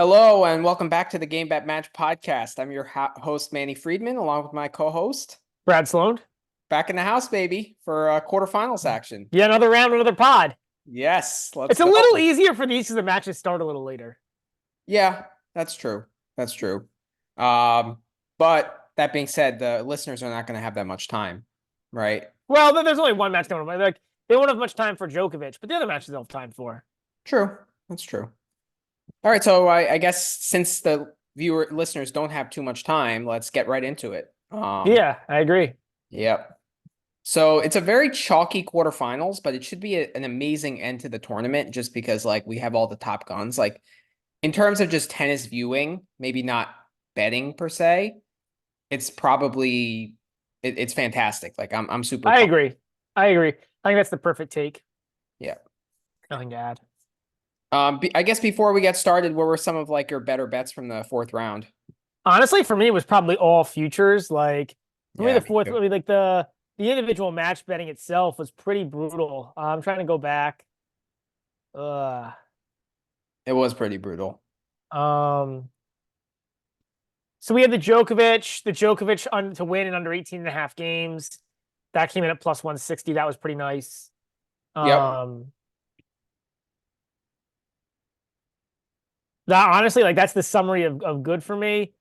Hello and welcome back to the Game Bet Match podcast. I'm your host, Manny Friedman, along with my co-host. Brad Sloan. Back in the house, baby, for quarterfinals action. Yeah, another round, another pod. Yes, let's It's a go. little easier for these because the matches start a little later. Yeah, that's true. That's true. But that being said, the listeners are not going to have that much time, right? Well, there's only one match they won't like. They won't have much time for Djokovic, but the other matches they'll have time for. True. That's true. All right, so I guess since the listeners don't have too much time, let's get right into it. Yeah, I agree. Yep. So it's a very chalky quarterfinals, but it should be an amazing end to the tournament just because like we have all the top guns. Like in terms of just tennis viewing, maybe not betting per se, it's probably it's fantastic. Like I'm super I pumped. agree. I agree. I think that's the perfect take. Yeah. Nothing to add. I guess before we get started, what were some of like your better bets from the fourth round? Honestly, for me, it was probably all futures. Like for me, Yeah, the me fourth, too. I mean, like the individual match betting itself was pretty brutal. I'm trying to go back. Uh, It was pretty brutal. um, So we had the Djokovic to win in under 18 and a half games. That came in at plus 160. That was pretty nice. Yep. Um, that honestly, like that's the summary of good for me.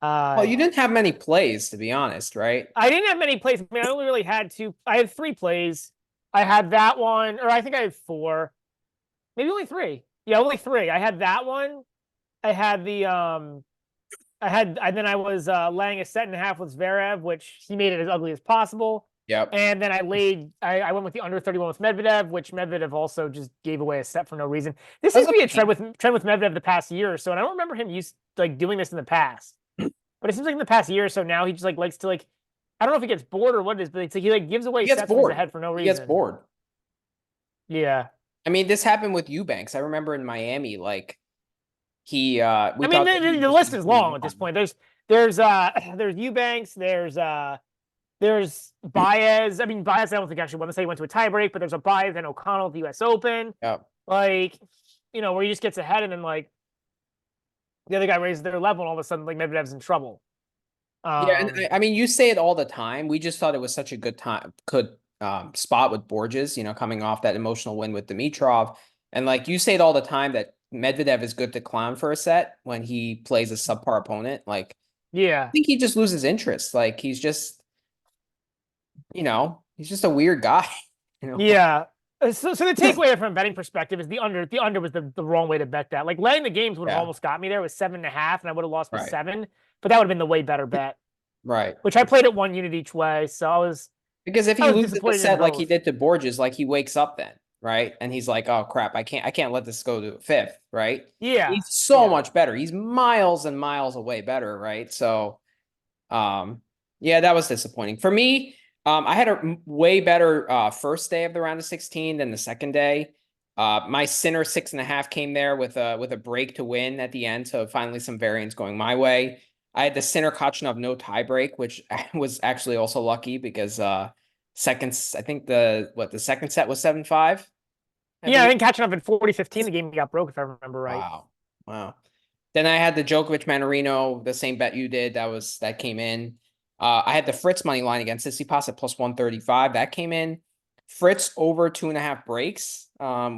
Well, Uh, you didn't have many plays, to be honest, right? I didn't have many plays. I mean, I only really had two. I had three plays. I had that one, or I think I had four, maybe only three. Yeah, only three. I had that one. I had and then I was laying a set and a half with Zverev, which he made it as ugly as possible. Yep. And then I went with the under 31 with Medvedev, which Medvedev also just gave away a set for no reason. This That's seems to be a okay. trend with Medvedev the past year or so, and I don't remember him used like doing this in the past. But it seems like in the past year or so now he just like likes to like I don't know if he gets bored or what it is, but it's like he like gives away He gets sets when he's bored. ahead for no He gets reason. bored. Yeah. I mean, this happened with Eubanks. I remember in Miami, like we I mean thought that he was the just list gonna is move long at this on. point. There's Eubanks, there's Baez. I mean, Baez, I don't think actually won. Let's say he went to a tiebreak, but there's a Baez and O'Connell at the U.S. Open. Yep. Like, where he just gets ahead and then like the other guy raises their level and all of a sudden like Medvedev's in trouble. Yeah, and Um, I mean, you say it all the time. We just thought it was such a good spot with Borges, coming off that emotional win with Dimitrov. And like you say it all the time that Medvedev is good to clown for a set when he plays a subpar opponent. Like, I yeah, think he just loses interest. Like he's just a weird guy, you know. yeah. So the takeaway from a betting perspective is the under. The under was the wrong way to bet that. Like laying the games would have Yeah. almost got me there with 7.5, and I would have lost with Right. 7, but that would have been the way better bet. Right. Which I played at 1 unit each way, so Because if I he was loses the disappointed in set like he both. did to Borges, like he wakes up then, right? And he's like, "Oh crap, I can't let this go to fifth, right?" Yeah, He's so yeah. much better. He's miles and miles away better, right? So, yeah, that was disappointing for me. I had a way better first day of the round of 16 than the second day. My Sinner 6.5 came there with a break to win at the end, so finally some variance going my way. I had the Sinner Kachanov no tie break, which was actually also lucky because seconds. I think the second set was 7-5. I Yeah, I believe. think catching up in 40-15, the game got broke, if I remember right. Wow, wow. Then I had the Djokovic Manarino, the same bet you did. That came in. I had the Fritz money line against Tsitsipas at plus 135. That came in. Fritz over 2.5 breaks,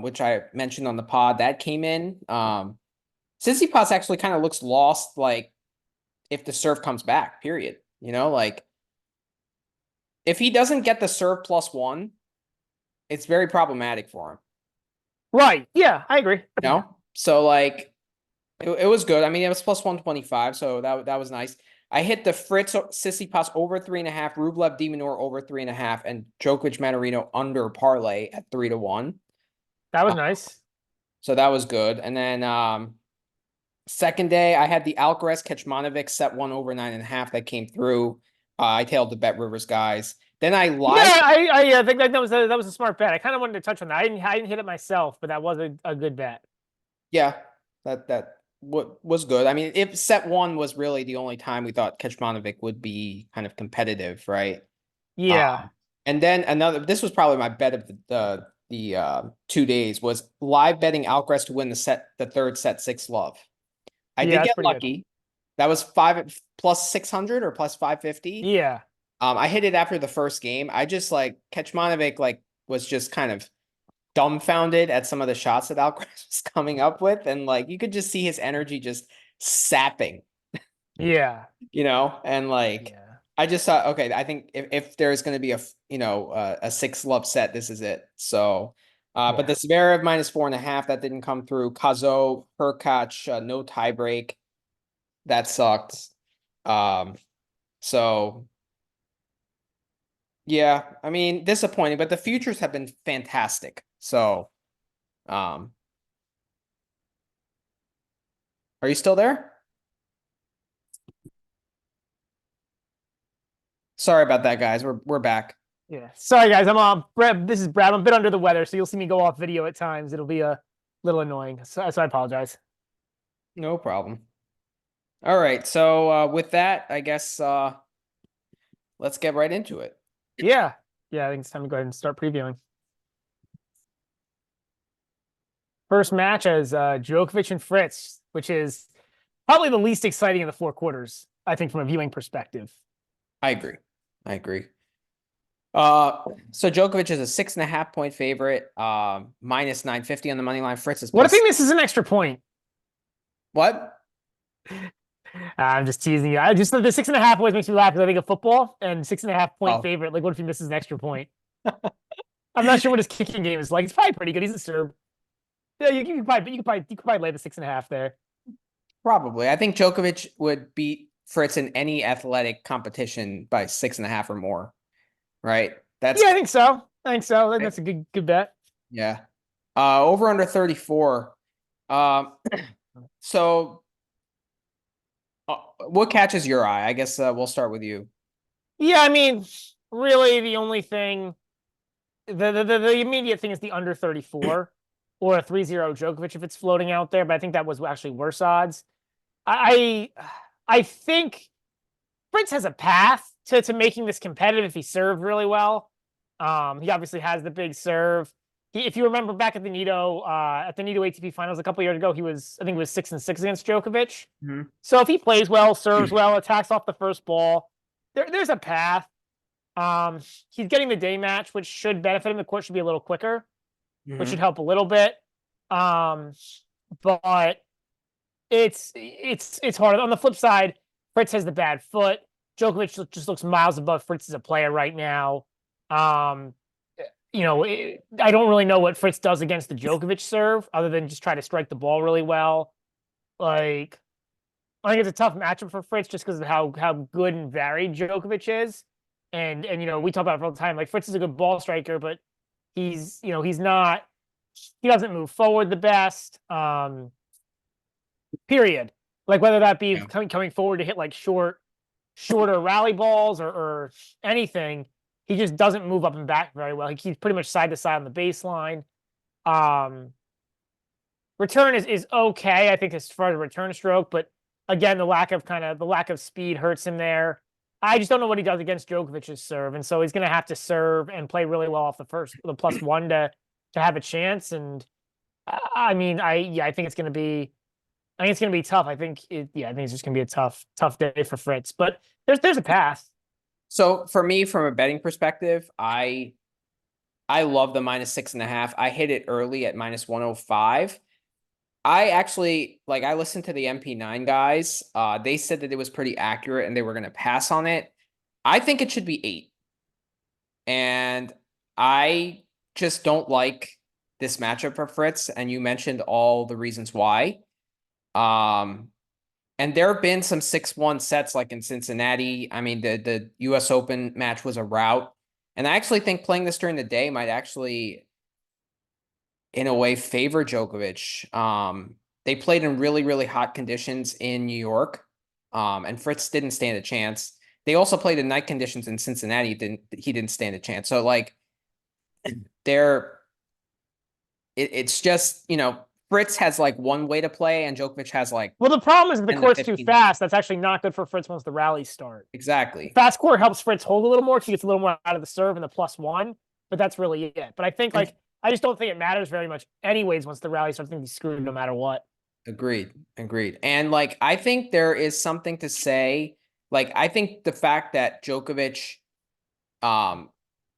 which I mentioned on the pod. That came in. Tsitsipas actually kind of looks lost, like if the serve comes back. Period. Like if he doesn't get the serve plus one, it's very problematic for him. Right. Yeah, I agree. So like it was good. I mean, it was plus 125, so that was nice. I hit the Fritz Tsitsipas over 3.5, Rublev Demonor over 3.5, and Djokovic Manarino under parlay at 3-1. That was Uh, nice. so that was good. And then second day, I had the Alcaraz Kecmanovic set one over 9.5 that came through. I tailed the Bet Rivers guys. Then I Yeah, live. I think that was a smart bet. I kind of wanted to touch on that. I didn't hit it myself, but that was a good bet. Yeah, that what was good. I mean, if set one was really the only time we thought Kecmanovic would be kind of competitive, right? Yeah. Um, and then this was probably my bet of the 2 days was live betting Alcaraz to win the third set 6-love. I Yeah, did that's get pretty good. lucky. That was five plus 600 or plus 550. Yeah. I hit it after the first game. I just like Kecmanovic like was just kind of dumbfounded at some of the shots that Alcaraz was coming up with, and like you could just see his energy just sapping, Yeah. and like Yeah. I just thought, okay, I think if there's going to be a 6-love set, this is it. So, but Yeah. the Zverev -4.5 that didn't come through. Kazo, Hurkacz, no tiebreak. That sucked. So yeah, I mean, disappointing, but the futures have been fantastic. So, um, are you still there? Sorry about that, guys. We're back. Yeah. Sorry, guys. Brad. This is Brad. I'm a bit under the weather, so you'll see me go off video at times. It'll be a little annoying. So I apologize. No problem. All right. So with that, I guess let's get right into it. Yeah. Yeah. I think it's time to go ahead and start previewing. First match is Djokovic and Fritz, which is probably the least exciting of the four quarters, I think, from a viewing perspective. I agree. I agree. Uh, so Djokovic is a 6.5 point favorite, -950 on the money line. Fritz is What if he plus misses an extra point? what? I'm just teasing you. I just the 6.5 always makes me laugh because I think of football and 6.5 point Oh, favorite. Like, what if he misses an extra point? I'm not sure what his kicking game is like. It's probably pretty good. He's a serve. Yeah, you could probably lay the 6.5 there. probably. I think Djokovic would beat Fritz in any athletic competition by 6.5 or more. Right? That's Yeah, I think so. I think so. I think right. that's a good bet. Yeah. Over under 34. Um, so what catches your eye? I guess we'll start with you. Yeah, I mean, really, the only thing, the immediate thing is the under 34 or a 3-0 Djokovic if it's floating out there. But I think that was actually worse odds. I I think Fritz has a path to making this competitive if he served really well. He obviously has the big serve. If you remember back at the Nito ATP Finals a couple years ago, I think it was 6-6 against Djokovic. Mhm. So if he plays well, serves well, attacks off the first ball, there's a path. He's getting the day match, which should benefit him. The court should be a little quicker, which should Mhm. help a little bit. Um, but it's hard. On the flip side, Fritz has the bad foot. Djokovic just looks miles above Fritz as a player right now. Um, I don't really know what Fritz does against the Djokovic serve, other than just try to strike the ball really well. Like, I think it's a tough matchup for Fritz just because of how good and varied Djokovic is. And we talk about it all the time. Like, Fritz is a good ball striker, but he's not. He doesn't move forward the best. Period. Like, whether that be Yeah. coming forward to hit like shorter rally balls or anything, he just doesn't move up and back very well. He keeps pretty much side to side on the baseline. Um, Return is okay, I think, as far as a return stroke, but again, the lack of speed hurts him there. I just don't know what he does against Djokovic's serve, and so he's going to have to serve and play really well off the +1 to have a chance. And I mean, I think it's going to be. I think it's going to be tough. I think it's just going to be a tough day for Fritz. But there's a path. So for me, from a betting perspective, I love the -6.5. I hit it early at -105. I actually I listened to the MP9 guys. They said that it was pretty accurate and they were going to pass on it. I think it should be 8. And I just don't like this matchup for Fritz. And you mentioned all the reasons why. Um, and there have been some 6-1 sets like in Cincinnati. I mean, the US Open match was a rout. And I actually think playing this during the day might actually, in a way, favor Djokovic. They played in really, really hot conditions in New York. And Fritz didn't stand a chance. They also played in night conditions in Cincinnati. He didn't stand a chance. So they're it's just, Fritz has like one way to play and Djokovic has like Well, the problem is if the 10 to court's too 15 ways. fast, that's actually not good for Fritz once the rallies start. Exactly. Fast court helps Fritz hold a little more because he gets a little more out of the serve and the +1. But that's really it. But I think And I just don't think it matters very much anyways once the rally starts. I think he's screwed no matter what. Agreed. Agreed. And like I think there is something to say. Like I think the fact that Djokovic um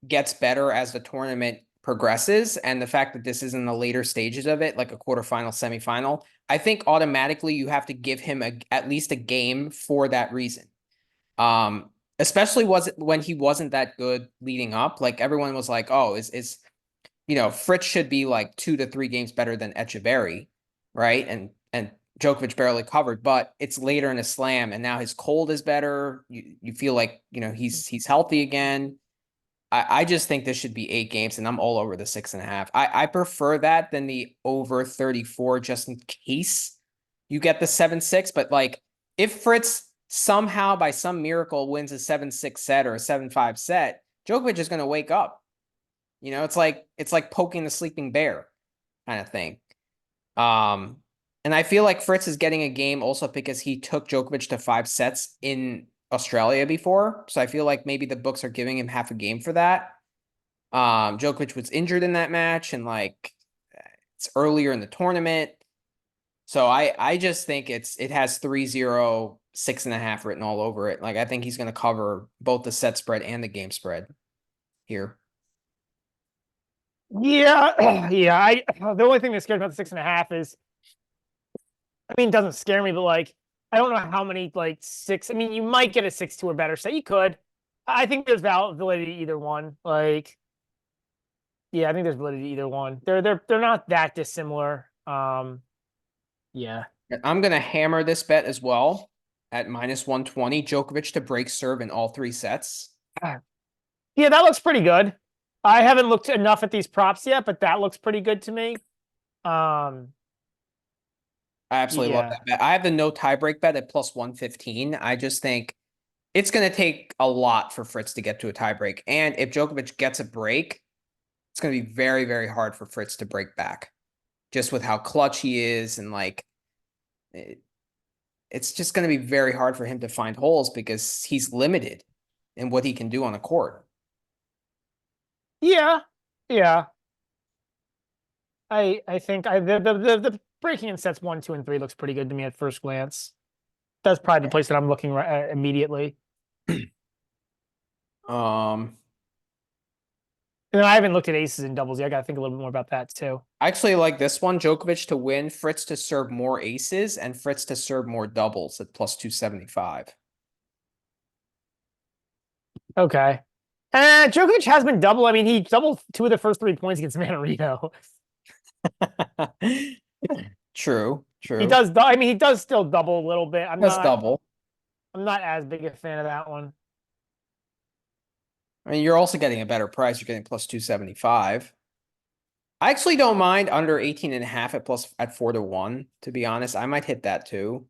gets better as the tournament progresses, and the fact that this is in the later stages of it, like a quarterfinal, semifinal, I think automatically you have to give him at least a game for that reason. Especially was it when he wasn't that good leading up. Like everyone was like, "Oh, is Fritz should be like 2 to 3 games better than Echeverry, right?" And Djokovic barely covered, but it's later in a slam, and now his cold is better. You feel like he's healthy again. I just think this should be 8 games, and I'm all over the 6.5. I prefer that than the over 34, just in case you get the 7-6. But like, if Fritz somehow by some miracle wins a 7-6 set or a 7-5 set, Djokovic is going to wake up. It's like poking the sleeping bear kind of thing. Um, and I feel like Fritz is getting a game also because he took Djokovic to 5 sets in Australia before. So I feel like maybe the books are giving him half a game for that. Djokovic was injured in that match, and like it's earlier in the tournament. So I just think it has 3-0, 6.5 written all over it. Like I think he's gonna cover both the set spread and the game spread here. Yeah, yeah. The only thing that scares me about the 6.5 is, I mean, it doesn't scare me, but like, I don't know how many like six. I mean, you might get a 6-2 or better set. You could. I think there's validity to either one. Like, yeah, I think there's validity to either one. They're not that dissimilar. Yeah. I'm gonna hammer this bet as well at -120. Djokovic to break serve in all 3 sets. Yeah, that looks pretty good. I haven't looked enough at these props yet, but that looks pretty good to me. Um, I absolutely love yeah. that bet. I have the no tiebreak bet at +115. I just think it's going to take a lot for Fritz to get to a tiebreak. And if Djokovic gets a break, it's going to be very, very hard for Fritz to break back, just with how clutch he is. And like, it's just going to be very hard for him to find holes because he's limited in what he can do on a court. Yeah. Yeah. I think the breaking in sets 1, 2, and 3 looks pretty good to me at first glance. That's probably the place that I'm looking right immediately. Um, And then I haven't looked at aces and doubles yet. I got to think a little bit more about that too. I actually like this one: Djokovic to win, Fritz to serve more aces, and Fritz to serve more doubles at +275. Okay. Djokovic has been double. I mean, he doubled 2 of the first 3 points against Manarino. True, He true. does. I mean, he does still double a little bit. That's double. I'm not as big a fan of that one. I mean, you're also getting a better price. You're getting +275. I actually don't mind under 18.5 at 4-1, to be honest. I might hit that too.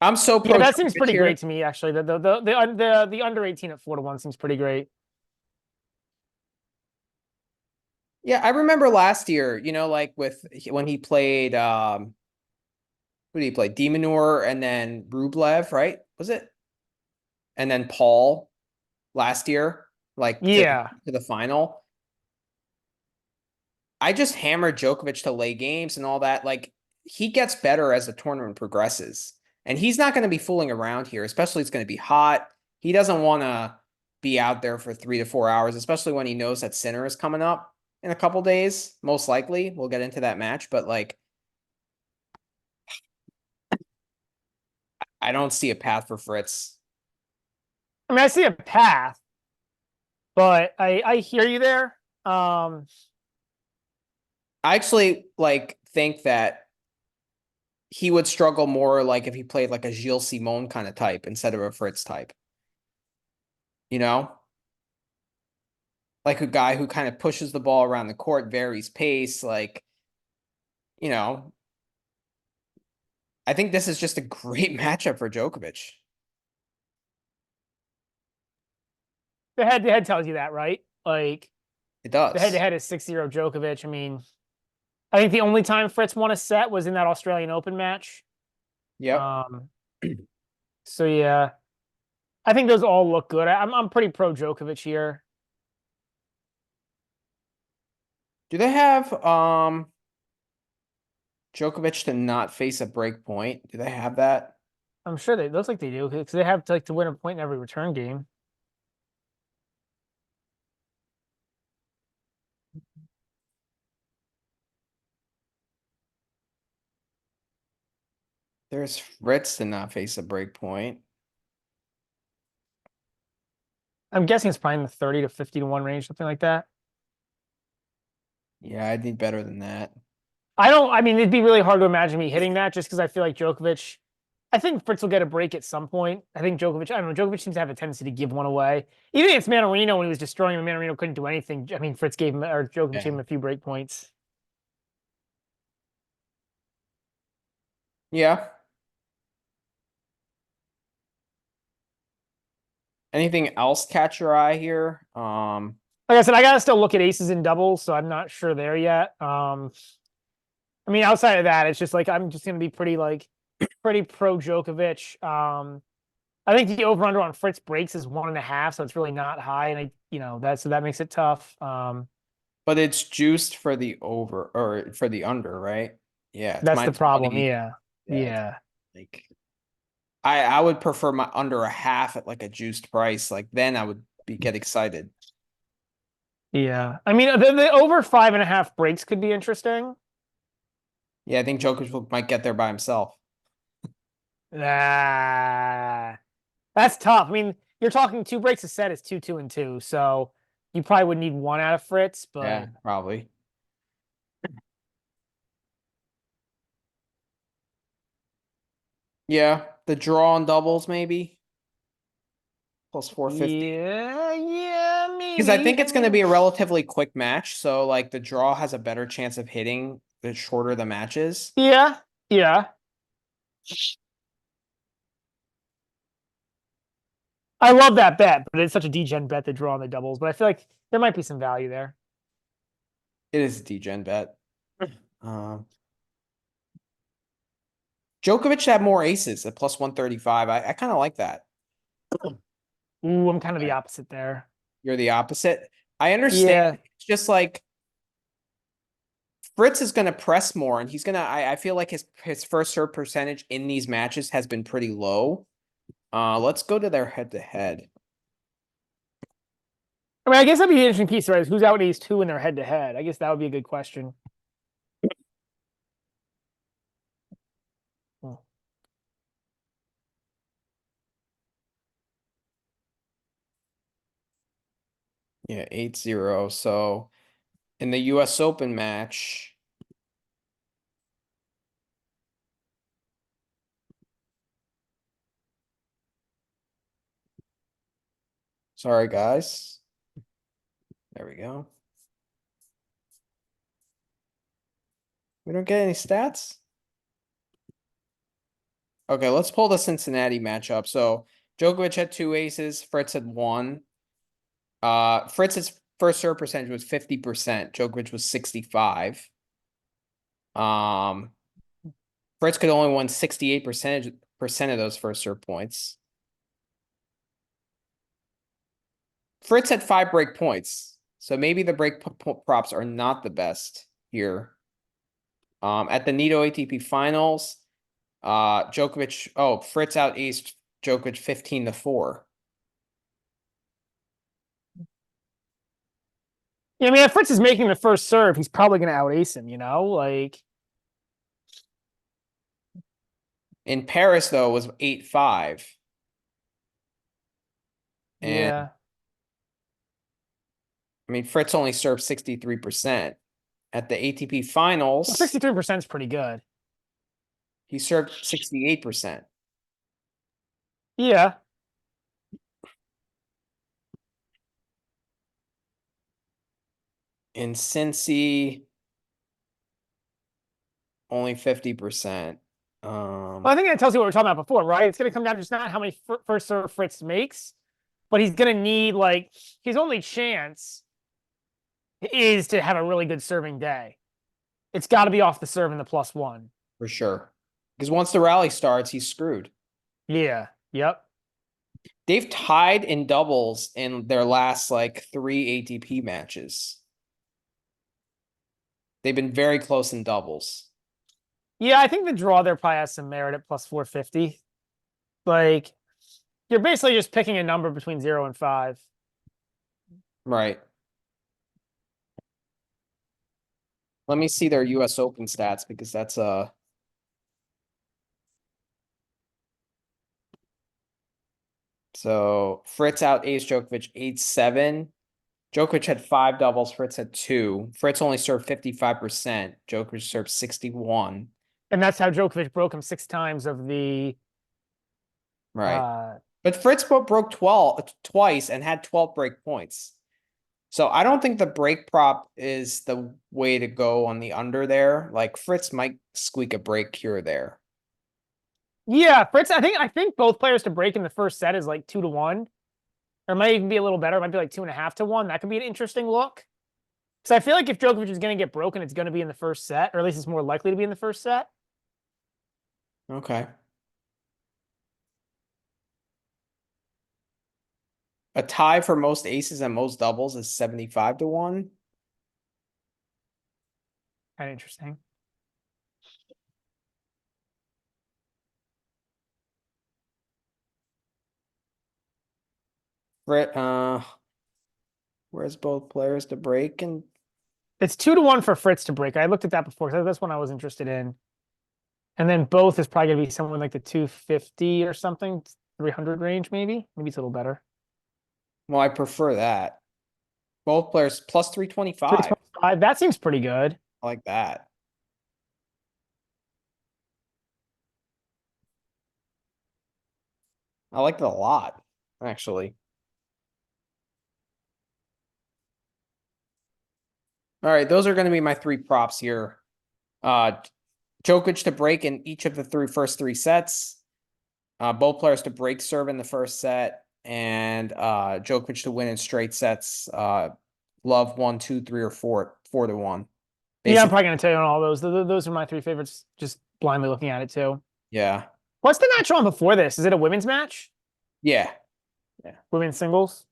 I'm so Yeah, pro that seems Djokovic pretty great here. to me. Actually, the under 18 at 4-1 seems pretty great. Yeah, I remember last year, like with when he played who did he play? Demonor and then Rublev, right? Was it? And then Paul last year, like Yeah. to the final. I just hammered Djokovic to lay games and all that. Like he gets better as the tournament progresses. And he's not going to be fooling around here, especially it's going to be hot. He doesn't want to be out there for 3 to 4 hours, especially when he knows that Sinner is coming up in a couple days. Most likely, we'll get into that match, but like I don't see a path for Fritz. I mean, I see a path, but I hear you there. Um, I actually like think that he would struggle more like if he played like a Gilles Simon kind of type instead of a Fritz type. You know? Like a guy who kind of pushes the ball around the court, varies pace. Like, you know, I think this is just a great matchup for Djokovic. the head to head tells you that, right? Like It the head to does. head is 6-0 Djokovic. I mean, I think the only time Fritz won a set was in that Australian Open match. Yep. Um, so yeah, I think those all look good. I'm pretty pro Djokovic here. Do they have Djokovic to not face a break point? Do they have that? I'm sure they looks like they do because they have to like to win a point in every return game. There's Fritz to not face a break point. I'm guessing it's probably in the 30 to 50 to 1 range, something like that. Yeah, I'd need better than that. I mean, it'd be really hard to imagine me hitting that just because I feel like Djokovic, I think Fritz will get a break at some point. I think Djokovic, I don't know, Djokovic seems to have a tendency to give one away. Even against Manarino when he was destroying him, Manarino couldn't do anything. I mean, Fritz gave him, or Djokovic gave Yeah. him a few break points. Yeah. Anything else catch your eye here? Like I said, I gotta still look at aces and doubles, so I'm not sure there yet. I mean, outside of that, it's just like I'm just gonna be pretty pro Djokovic. I think the over under on Fritz breaks is 1.5, so it's really not high, and that makes it tough. But it's juiced for the over or for the under, right? Yeah, it's That's the minus problem. 180. Yeah, Yeah, it's yeah, like I would prefer my under a half at like a juiced price. Like then I would be get excited. yeah. I mean, the over 5.5 breaks could be interesting. Yeah, I think might get there by himself. Ah, that's tough. I mean, you're talking 2 breaks a set is 2, 2, and 2, so you probably would need one out of Fritz, Yeah, but probably. Yeah, the draw on doubles maybe plus 450. yeah, yeah, Because I maybe. think I it's going to mean, be a relatively quick match, so like the draw has a better chance of hitting the shorter the match is. yeah, yeah. I love that bet, but it's such a degen bet to draw on the doubles. But I feel like there might be some value there. It is a degen bet. Um, Djokovic had more aces at plus 135. I kind of like that. Ooh, I'm kind of the Okay. opposite there. You're the opposite. I understand. Yeah, It's just like Fritz is going to press more, and he's going to. I feel like his first serve percentage in these matches has been pretty low. Let's go to their head to head. I mean, I guess that'd be an interesting piece, right? Is who's out ace two in their head to head? I guess that would be a good question. Hmm. Yeah, 8-0. So in the US Open match, sorry guys. There we go. We don't get any stats. Okay, let's pull the Cincinnati matchup. So Djokovic had two aces, Fritz had one. Fritz's first serve percentage was 50%. Djokovic was 65. Um, Fritz could only win 68% of those first serve points. Fritz had 5 break points, so maybe the props are not the best here. At the Nito ATP Finals, Djokovic. Oh, Fritz out aced Djokovic 15-4. Yeah, I mean, if Fritz is making the first serve, he's probably going to out ace him. Like In Paris, though, it was 8-5. And yeah, I mean, Fritz only served 63%. At the ATP well, Finals, 63% is pretty good. he served 68%. Yeah, In Cincy, only 50%. well, I think that tells you what we are talking about before, right? It's going to come down to just not how many first serve Fritz makes, but he's going to need like his only chance is to have a really good serving day. It's got to be off the serve in the +1. For sure. Because once the rally starts, he's screwed. Yeah. Yep. They've tied in doubles in their last like 3 ATP matches. They've been very close in doubles. Yeah, I think the draw there probably has some merit at plus 450. Like, you're basically just picking a number between 0 and 5. Right. Let me see their US Open stats because that's so Fritz out Ace Djokovic 8-7. Djokovic had 5 doubles, Fritz had 2. Fritz only served 55%. Djokovic served 61. And that's how Djokovic broke him 6 times of the Right. uh But Fritz broke 12 twice and had 12 break points. So I don't think the break prop is the way to go on the under there. Like Fritz might squeak a break here or there. yeah, Fritz, I think both players to break in the first set is like 2-1. Or it might even be a little better. It might be like 2.5-1. That could be an interesting look. Because I feel like if Djokovic is going to get broken, it's going to be in the first set, or at least it's more likely to be in the first set. Okay. A tie for most aces and most doubles is 75-1. Kind of interesting. Frit, where's both players to break and It's 2-1 for Fritz to break. I looked at that before because that's one I was interested in. And then both is probably going to be somewhere like the 250 or something, 300 range, maybe. Maybe it's a little better. well, I prefer that. Both players plus 325. 325. That seems pretty good. I like that. I like it a lot, actually. All right, those are going to be my 3 props here. Djokovic to break in each of the first three sets. Both players to break serve in the first set, and Djokovic to win in straight sets. Love 1, 2, 3, or 4-1. Yeah, I'm Basically, probably going to tell you on all those. Those are my 3 favorites, just blindly looking at it too. yeah, What's the match on before this? Is it a women's match? yeah, yeah. Women's singles?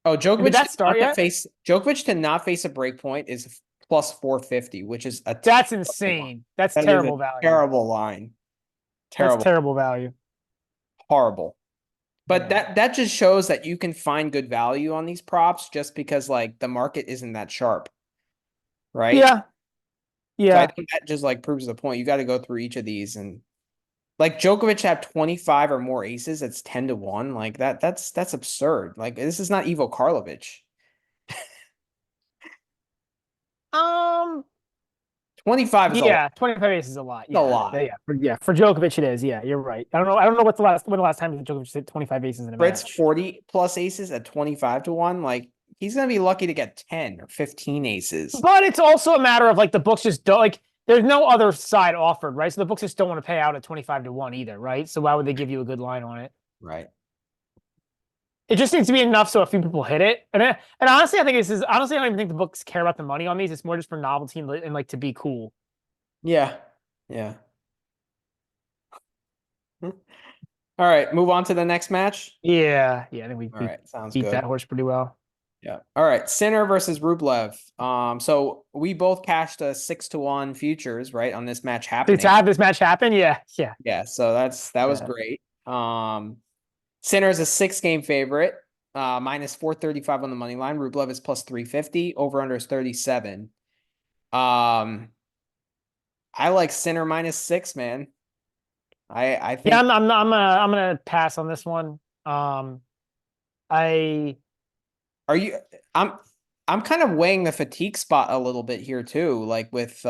Oh, Did that start yet? Djokovic to not face a break point is plus 450, which is a That's terrible line. insane. That's That is a terrible value. terrible line. That's Terrible, terrible value. horrible. But Yeah. that just shows that you can find good value on these props just because like the market isn't that sharp, right? Yeah. So I Yeah. think that just like proves the point. You got to go through each of these and like Djokovic have 25 or more aces, it's 10-1. Like that's absurd. Like this is not Ivo Karlovic. Um, 25 is a lot. yeah, 25 aces is a lot. A Yeah. lot. For Djokovic it is. Yeah, you're right. I don't know when the last time Djokovic hit 25 aces in a Fritz match. 40 plus aces at 25-1. Like he's gonna be lucky to get 10 or 15 aces. But it's also a matter of like the books just don't like there's no other side offered, right? So the books just don't want to pay out at 25-1 either, right? So why would they give you a good line on it? Right. It just needs to be enough so a few people hit it. And honestly, I think this is honestly, I don't even think the books care about the money on these. It's more just for novelty and like to be cool. Yeah. Yeah. All right, move on to the next match. Yeah, I think All we right, sounds beat that good. horse pretty well. Yeah. All right, Sinner versus Rublev. So we both cashed a 6-1 futures, right, on this match To happening. have this match happen, yeah. Yeah, so that was great. Sinner is a 6-game favorite, minus 435 on the money line. Rublev is plus 350. Over under is 37. I like Sinner minus 6, man. I Yeah, think I'm gonna pass on this one. I are you I'm kind of weighing the fatigue spot a little bit here too. Like with with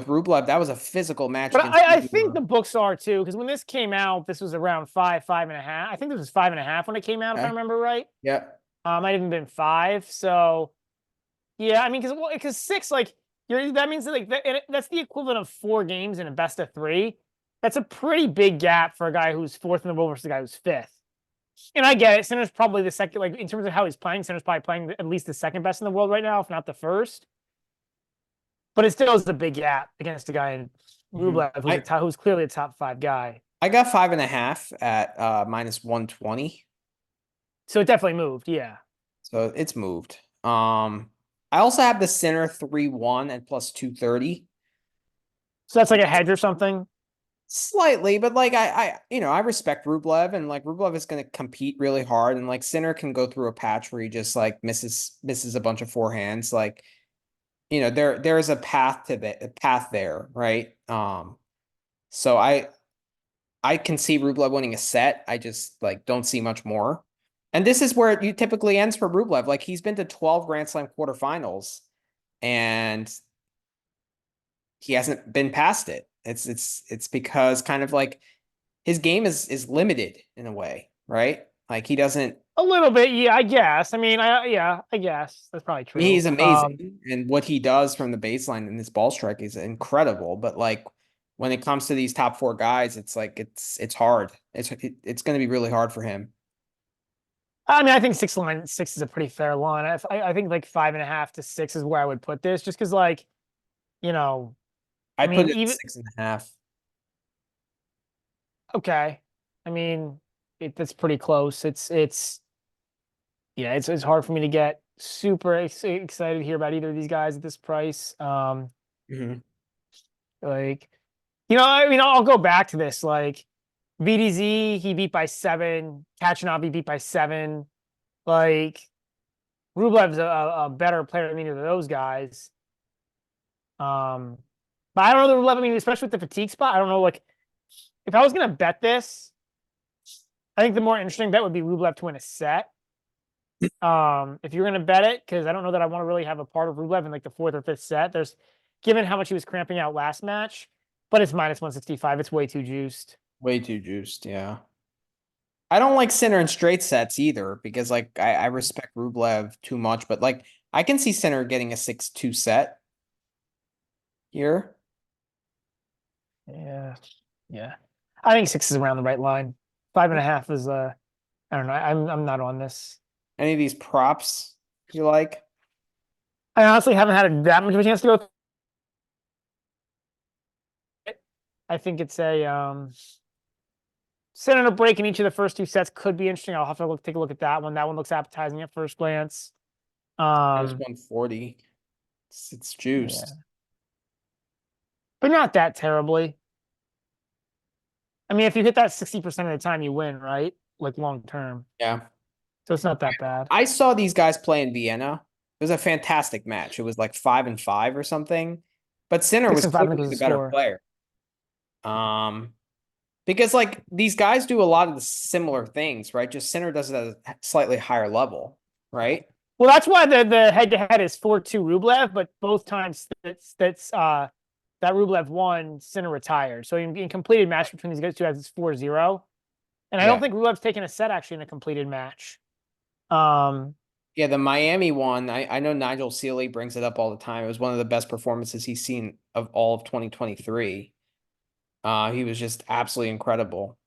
Rublev, that was a physical match but against I think Federer. the books are too, because when this came out, this was around 5.5. I think this was 5.5 when it came out, if I Okay. remember right. Yeah. Might even been 5. So yeah, I mean, because 6, like that means that that's the equivalent of 4 games in a best of 3. That's a pretty big gap for a guy who's 4th in the world versus a guy who's 5th. And I get it. Sinner's probably the second, like in terms of how he's playing, Sinner's probably playing at least the second best in the world right now, if not the first. But it still is a big gap against a guy in Mhm. Rublev, who's clearly a top 5 guy. I got 5.5 at minus 120. So it definitely moved. Yeah. So it's moved. I also have the Sinner 3-1 at plus 230. So that's like a hedge or something. Slightly, but like I respect Rublev, and like Rublev is going to compete really hard, and like Sinner can go through a patch where he just like misses a bunch of forehands. Like, there is a path to the path there, right? So I can see Rublev winning a set. I just like don't see much more. And this is where it typically ends for Rublev. Like he's been to 12 Grand Slam quarterfinals and he hasn't been past it. It's because kind of like his game is limited in a way, right? Like he doesn't A little bit, yeah, I guess. I mean, I guess that's probably he's true. amazing and what he does from the baseline in his ball strike is incredible, but like when it comes to these top four guys, it's like it's hard. It's going to be really hard for him. I mean, I think six is a pretty fair line. I think like 5.5 to 6 is where I would put this, just because like, you know, I I'd put mean, it at even 6.5. okay. I mean, that's pretty close. It's yeah, it's hard for me to get super excited to hear about either of these guys at this price. Hmm. Like, I mean, I'll go back to this. Like, VDZ, he beat by 7. Kachanov, he beat by 7. Like, Rublev's a better player than either of those guys. Um, but I don't know the Rublev. I mean, especially with the fatigue spot, I don't know. Like, if I was gonna bet this, I think the more interesting bet would be Rublev to win a set. If you're gonna bet it, because I don't know that I want to really have a part of Rublev in like the fourth or fifth set. Given how much he was cramping out last match, but it's minus 165. It's way too juiced. Way too juiced, yeah. I don't like Sinner in straight sets either because like I respect Rublev too much, but like I can see Sinner getting a 6-2 set here. Yeah, yeah. I think 6 is around the right line. 5.5 is I don't know. I'm not on this. Any of these props you like? I honestly haven't had that much of a chance to go through it. I think it's a Center a break in each of the first 2 sets could be interesting. I'll have to take a look at that one. That one looks appetizing at first glance. Minus Um, 140. It's yeah, juiced. but not that terribly. I mean, if you hit that 60% of the time, you win, right? Like long term. Yeah. So it's not that bad. I saw these guys play in Vienna. It was a fantastic match. It was like 5-5 or something. But Sinner Six was and five, I think, clearly was the the better score. player. Um, because like these guys do a lot of the similar things, right? Just Sinner does it at a slightly higher level, right? Well, that's why the head to head is 4-2 Rublev, but both times that Rublev won, Sinner retired. So in completed match between these guys two, it's 4-0. And I don't Yeah. think Rublev's taken a set actually in a completed match. Um, Yeah, the Miami one, I know Nigel Seeley brings it up all the time. It was one of the best performances he's seen of all of 2023. He was just absolutely incredible.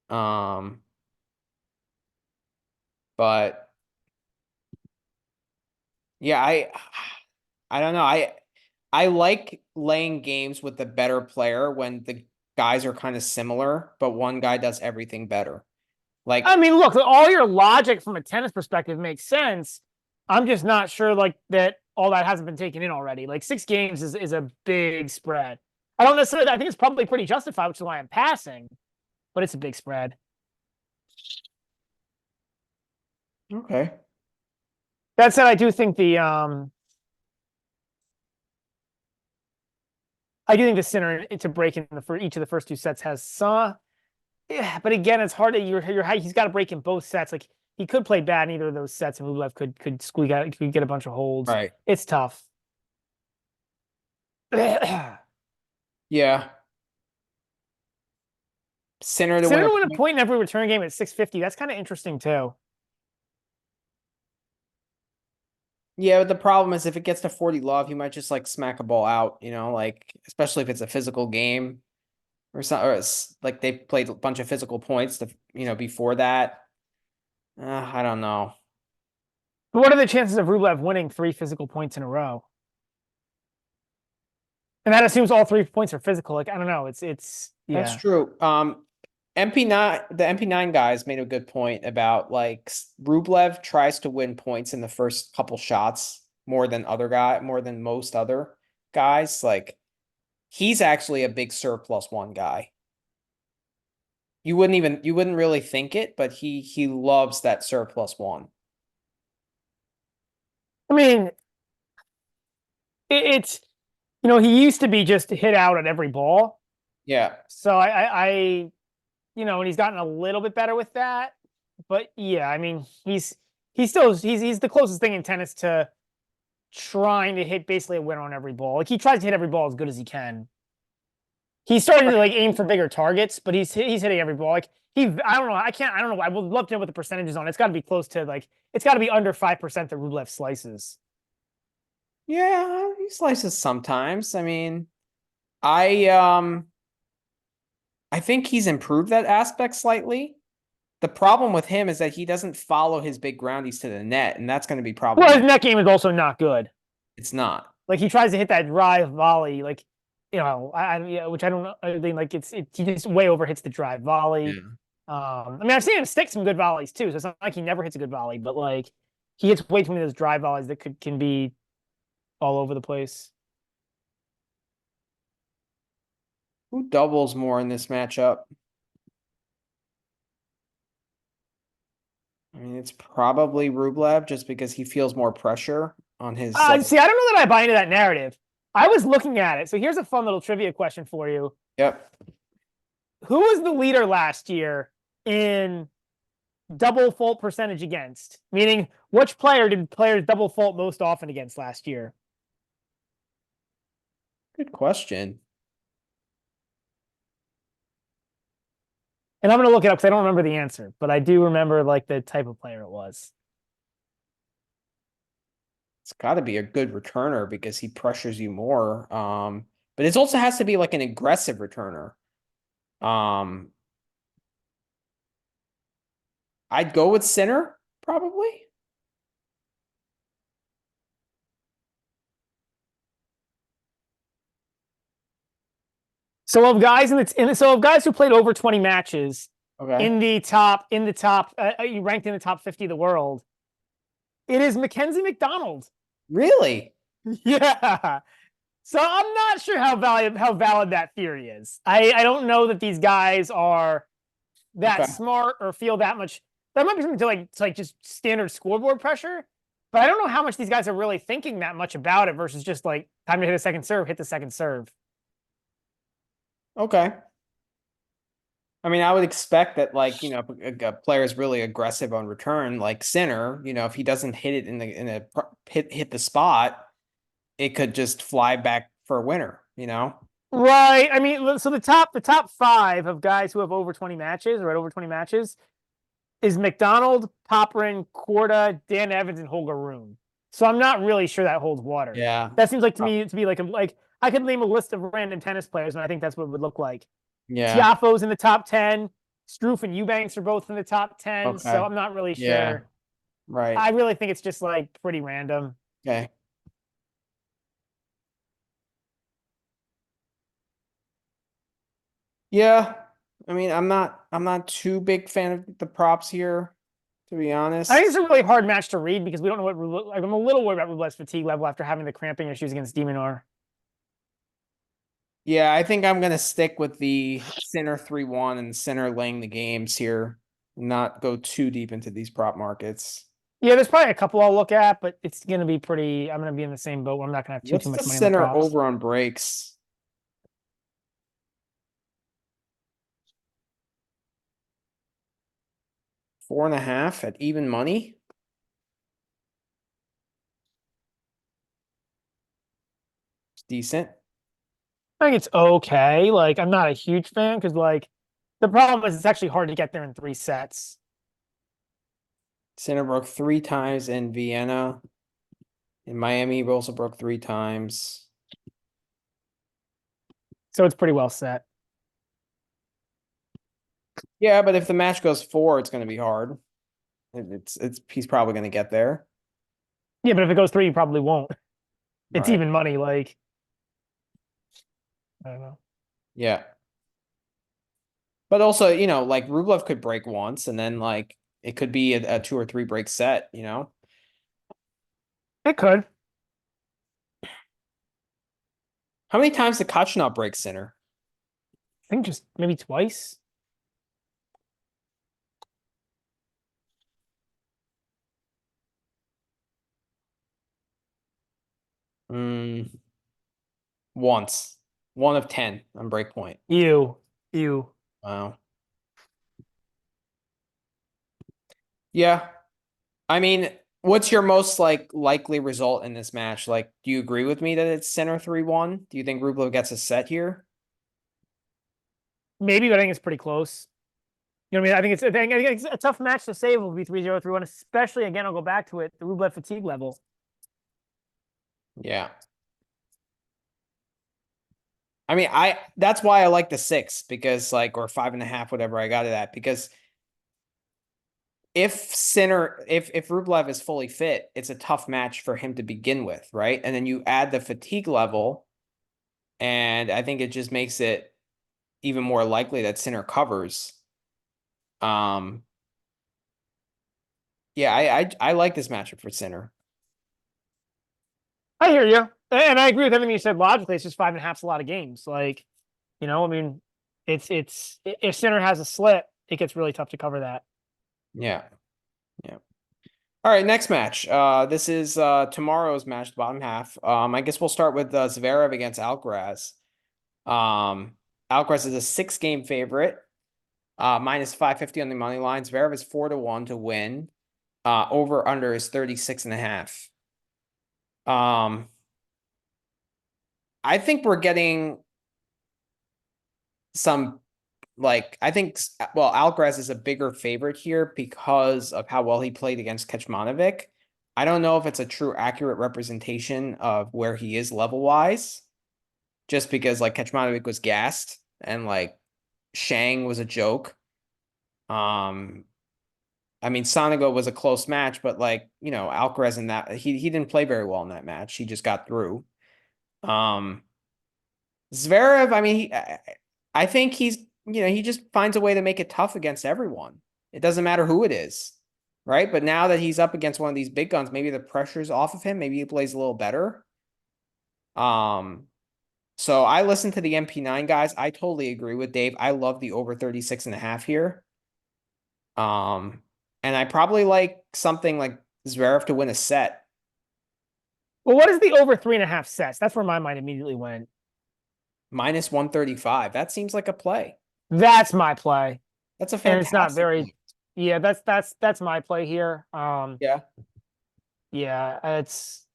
Um, but yeah, I don't know. I like laying games with the better player when the guys are kind of similar, but one guy does everything better. I Like, mean, look, all your logic from a tennis perspective makes sense. I'm just not sure like that all that hasn't been taken in already. Like 6 games is a big spread. I don't necessarily I think it's probably pretty justified, which is why I'm passing, but it's a big spread. okay. That said, I do think the center to break in for each of the first 2 sets has some. Yeah, but again, it's hard. You're high. He's got to break in both sets. Like he could play bad in either of those sets, and Rublev could squeak out, could get a bunch of holds. Right. It's tough. Yeah. Center to win Sinner a to win a point. point in every return game at 650. That's kind of interesting too. Yeah, but the problem is if it gets to 40 love, he might just like smack a ball out, like especially if it's a physical game or something, or it's like they played a bunch of physical points before that. I don't know. But what are the chances of Rublev winning 3 physical points in a row? And that assumes all 3 points are physical. Like I don't know. It's That's yeah. true. MP9, the MP9 guys made a good point about like Rublev tries to win points in the first couple shots more than most other guys. Like he's actually a big serve plus one guy. You wouldn't really think it, but he loves that serve plus one. I mean, it's he used to be just hit out at every ball. Yeah. So I and he's gotten a little bit better with that. But yeah, I mean, he's the closest thing in tennis to trying to hit basically a winner on every ball. Like he tries to hit every ball as good as he can. He's starting to like aim for bigger targets, but he's hitting every ball. Like I don't know. I don't know. I would love to know what the percentage is on. It's got to be close to like it's got to be under 5% that Rublev slices. Yeah, he slices sometimes. I mean, I um I think he's improved that aspect slightly. The problem with him is that he doesn't follow his big groundies to the net, and that's going to be Well, his problematic. net game is also not good. It's not. Like he tries to hit that drive volley, like yeah, which I don't know. I mean, like he just way overhits the drive volley. Yeah. I mean, I've seen him stick some good volleys too, so it's not like he never hits a good volley, but like he hits way too many of those drive volleys that can be all over the place. Who doubles more in this matchup? I mean, it's probably Rublev just because he feels more pressure on his. See, I don't know that I buy into that narrative. I was looking at it. So here's a fun little trivia question for you. Yep. Who was the leader last year in double fault percentage against? Meaning, which player did players double fault most often against last year? Good question. And I'm going to look it up because I don't remember the answer, but I do remember like the type of player it was. It's got to be a good returner because he pressures you more. But it also has to be like an aggressive returner. Um, I'd go with Sinner, probably. So of guys who played over 20 matches Okay. in the top, you ranked in the top 50 of the world. It is Mackenzie McDonald. Really? Yeah. So I'm not sure how valid that theory is. I don't know that these guys are that Okay. smart or feel that much. That might be something to like just standard scoreboard pressure, but I don't know how much these guys are really thinking that much about it versus just like time to hit a second serve, hit the second serve. Okay. I mean, I would expect that, like, if a player is really aggressive on return, like Sinner, if he doesn't hit it hit the spot, it could just fly back for a winner. Right. I mean, so the top five of guys who have over 20 matches or at over 20 matches is McDonald, Poprin, Korda, Dan Evans, and Holger Rune. So I'm not really sure that holds water. Yeah. That seems like to me to be like I could name a list of random tennis players, and I think that's what it would look like. Yeah. Tiafoe's in the top 10. Struff and Eubanks are both in the top 10. So Okay. I'm not really Yeah. sure. Right. I really think it's just like pretty random. Okay. Yeah. I mean, I'm not too big fan of the props here, to be I think honest. it's a really hard match to read because we don't know like I'm a little worried about Rublev's fatigue level after having the cramping issues against Demonor. Yeah, I think I'm gonna stick with the Sinner 3-1 and Sinner laying the games here. Not go too deep into these prop markets. Yeah, there's probably a couple I'll look at, but it's gonna be pretty. I'm gonna be in the same boat where I'm not gonna have too What's the much money on the Sinner props. over on breaks? 4.5 at even money? It's decent. I think it's okay. Like I'm not a huge fan because like the problem is it's actually hard to get there in 3 sets. Sinner broke 3 times in Vienna. In Miami, he also broke 3 times. So it's pretty well set. Yeah, but if the match goes 4, it's gonna be hard. It's he's probably gonna get there. Yeah, but if it goes three, you probably won't. It's Right. even money. Like I don't know. Yeah. But also, like Rublev could break once and then like it could be a two or three break set. It could. How many times did Kachanov break Sinner? I think just maybe twice. Mm, once. One of 10 on break point. Ew. Ew. Wow. Yeah. I mean, what's your most like likely result in this match? Like, do you agree with me that it's Sinner 3-1? Do you think Rublev gets a set here? Maybe, but I think it's pretty close. You know what I mean? I think it's a tough match to save will be 3-0, 3-1, especially again, I'll go back to it, the Rublev fatigue level. Yeah. I mean, I that's why I like the 6 because like or 5.5, whatever I got it at, because if Rublev is fully fit, it's a tough match for him to begin with, right? And then you add the fatigue level, and I think it just makes it even more likely that Sinner covers. Um, yeah, I like this matchup for Sinner. I hear you. And I agree with everything you said logically. It's just 5.5's a lot of games. Like, I mean, it's if Sinner has a slip, it gets really tough to cover that. Yeah, yeah. All right, next match. This is tomorrow's match, the bottom half. I guess we'll start with Zverev against Alcaraz. Um, Alcaraz is a 6-game favorite, minus 550 on the money line. Zverev is 4-1 to win. Over under is 36.5. I think we're getting some like I think well, Alcaraz is a bigger favorite here because of how well he played against Kecmanovic. I don't know if it's a true accurate representation of where he is level wise, just because like Kecmanovic was gassed and like Shang was a joke. Um, I mean Sonego was a close match, but like Alcaraz in that he didn't play very well in that match. He just got through. Um, Zverev, I mean, I think he just finds a way to make it tough against everyone. It doesn't matter who it is, right? But now that he's up against one of these big guns, maybe the pressure's off of him. Maybe he plays a little better. Um, so I listened to the MP9 guys. I totally agree with Dave. I love the over 36.5 here. Um, and I probably like something like Zverev to win a set. Well, what is the over 3.5 sets? That's where my mind immediately went. Minus 135. That seems like a play. That's my play. That's a And it's not fantastic very play. yeah, that's my play here. Yeah. Yeah, it's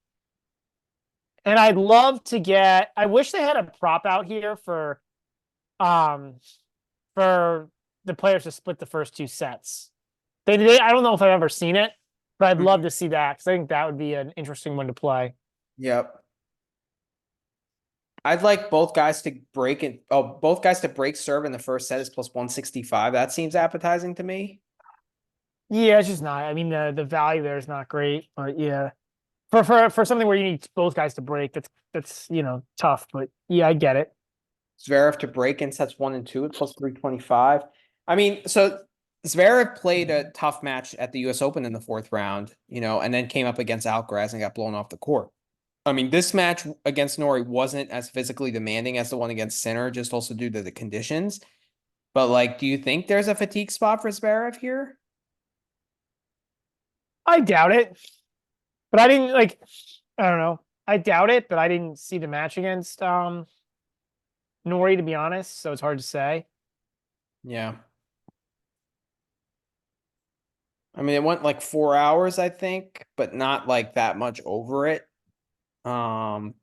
and I'd love to get I wish they had a prop out here um for the players to split the first two sets. I don't know if I've ever seen it, but I'd love Mhm. to see that because I think that would be an interesting one to play. Yep. I'd like both guys to break it. Oh, both guys to break serve in the first set is plus 165. That seems appetizing to me. Yeah, it's just not. I mean, the value there is not great, but yeah, for something where you need both guys to break, that's tough. But yeah, I get it. Zverev to break in sets 1 and 2 at plus 325. I mean, so Zverev played a tough match at the US Open in the fourth round, and then came up against Alcaraz and got blown off the court. I mean, this match against Nori wasn't as physically demanding as the one against Sinner, just also due to the conditions. But like, do you think there's a fatigue spot for Zverev here? I doubt it, but I didn't like. I don't know. I doubt it, but I didn't see the match against Nori to be honest, so it's hard to say. Yeah. I mean, it went like 4 hours, I think, but not like that much over it. Um,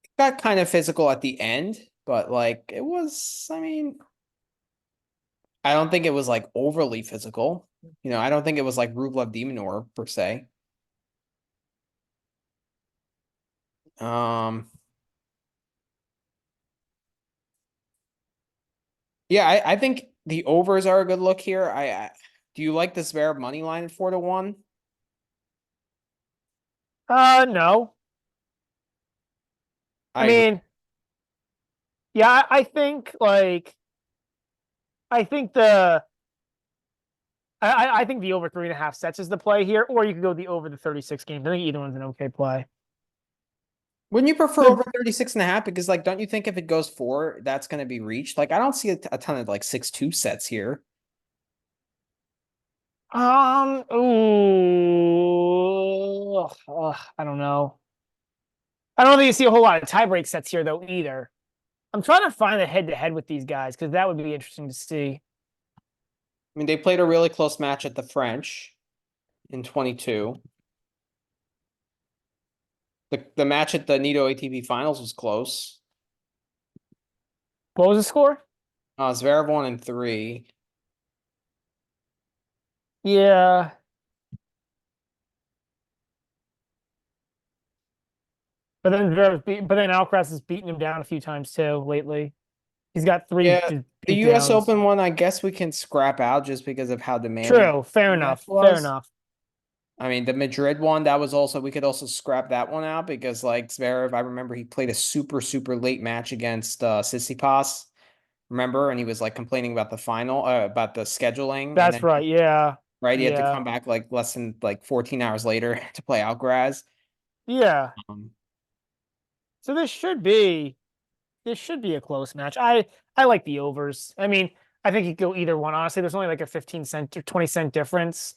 it got kind of physical at the end, but like it was, I mean, I don't think it was like overly physical. I don't think it was like Rublev Demonor per se. Um, yeah, I think the overs are a good look here. Do you like this Zverev money line at 4-1? No. I I agree. mean, yeah, I think like I think I think the over 3.5 sets is the play here, or you could go the over the 36 games. I think either one's an okay play. Wouldn't you prefer The over 36.5? Because like, don't you think if it goes four, that's going to be reached? Like, I don't see a ton of like 6-2 sets here. ooh, I don't know. I don't think you see a whole lot of tiebreak sets here though either. I'm trying to find a head to head with these guys because that would be interesting to see. I mean, they played a really close match at the French in 22. The match at the Nito ATP finals was close. What was the score? Zverev won in three. Yeah, but then Alcaraz has beaten him down a few times too lately. He's got three Yeah, just the beat US downs. Open one, I guess we can scrap out just because of how demanding True, fair the match enough, fair was. enough. I mean, the Madrid one, that was also, we could also scrap that one out because like Zverev, I remember he played a super, super late match against Tsitsipas. Remember? And he was like complaining about the final, about the scheduling, and That's then right. Yeah, right, he had to yeah, come back like less than like 14 hours later to play Alcaraz. yeah. Um, So this should be a close match. I like the overs. I mean, I think you could go either one. Honestly, there's only like a 15 cent or 20 cent difference.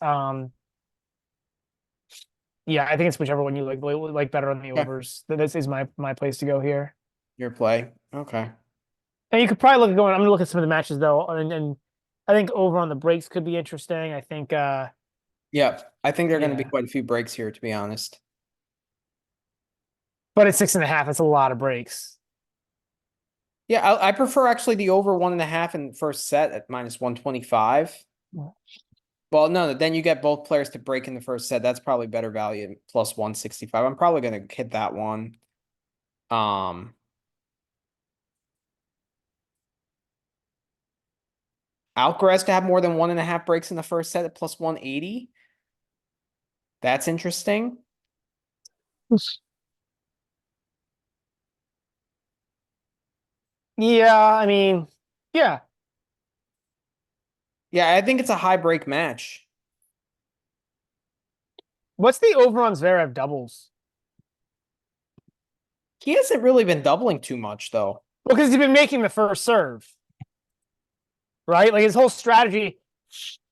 Yeah, I think it's whichever one you like better on the okay, overs. This is my place to go here. your play. Okay. And you could probably look at going. I'm gonna look at some of the matches though, and I think over on the breaks could be interesting. I think Yeah, I think there are going to be yeah, quite a few breaks here, to be honest. but at 6.5, it's a lot of breaks. Yeah, I prefer actually the over 1.5 in the first set at minus 125. Well, no, then you get both players to break in the first set. That's probably better value at plus 165. I'm probably gonna hit that one. Um, Alcaraz to have more than 1.5 breaks in the first set at plus 180. That's interesting. Yeah, I mean, yeah. Yeah, I think it's a high break match. What's the over on Zverev doubles? He hasn't really been doubling too much though. Well, because he's been making the first serve, right? Like his whole strategy.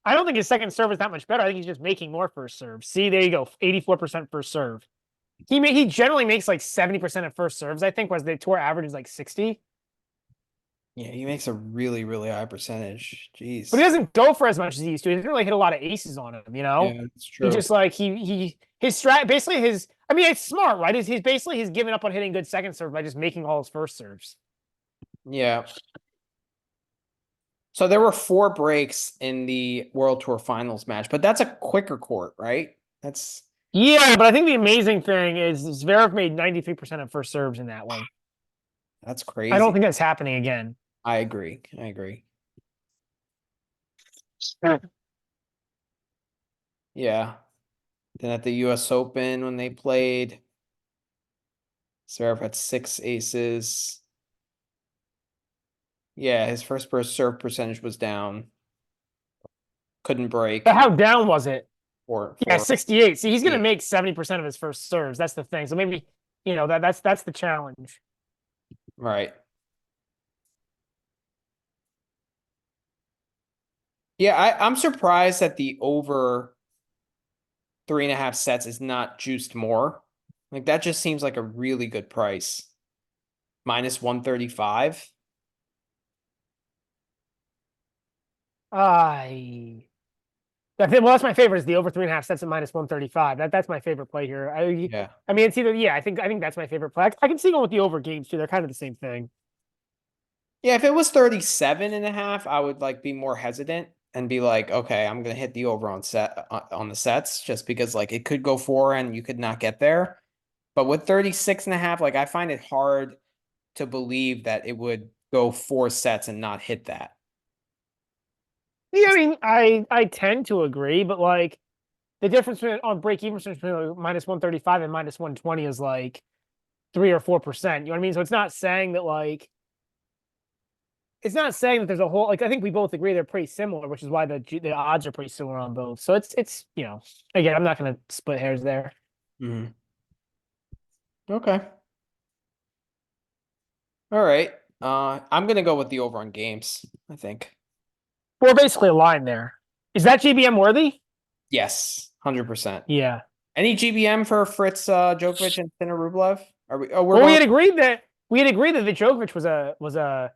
I don't think his second serve is that much better. I think he's just making more first serves. See, there you go, 84% first serve. He generally makes like 70% of first serves. I think was the tour average is like 60, Yeah, he makes a really, really high percentage. but he Jeez. doesn't go for as much as he used to. He doesn't really hit a lot of aces on him. Yeah, that's He true. just like his strat basically his. I mean, it's smart, right? He's basically he's giving up on hitting good second serve by just making all his first serves. Yeah. So there were four breaks in the World Tour Finals match, but that's a quicker court, right? Yeah, but I think the amazing thing is Zverev made 93% of first serves in that one. That's I don't crazy. think that's happening again. I agree. I agree. Yeah. Then at the US Open when they played, Zverev had six aces. Yeah, his first burst serve percentage was down. Couldn't But break. how down was it? Yeah, For 68. See, he's going to 8. make 70% of his first serves. That's the thing. So maybe, that's the challenge. Right. Yeah, I'm surprised that the over 3.5 sets is not juiced more. Like that just seems like a really good price. Minus 135. I well, that's my favorite is the over 3.5 sets at minus 135. That's my favorite play here. Yeah. I mean, it's either, yeah, I think that's my favorite play. I can see going with the over games too. They're kind of the same thing. Yeah, if it was 37.5, I would like be more hesitant and be like, okay, I'm gonna hit the over on the sets just because like it could go four and you could not get there. But with 36.5, like I find it hard to believe that it would go four sets and not hit that. Yeah, I mean, I tend to agree, but like the difference on break even between like, minus 135 and minus 120 is like 3 or 4%. You know what I mean? So it's not saying that like it's not saying that there's a whole, like, I think we both agree they're pretty similar, which is why the odds are pretty similar on both. So it's again, I'm not going to split hairs there. Mhm. Okay. All right. I'm gonna go with the over on games, I think. We're basically aligned there. Is that GBM worthy? Yes, 100%. Yeah. Any GBM for Fritz, Djokovic, and Sinner Rublev? Are we? Oh, we're Well, going we had agreed that the Djokovic was a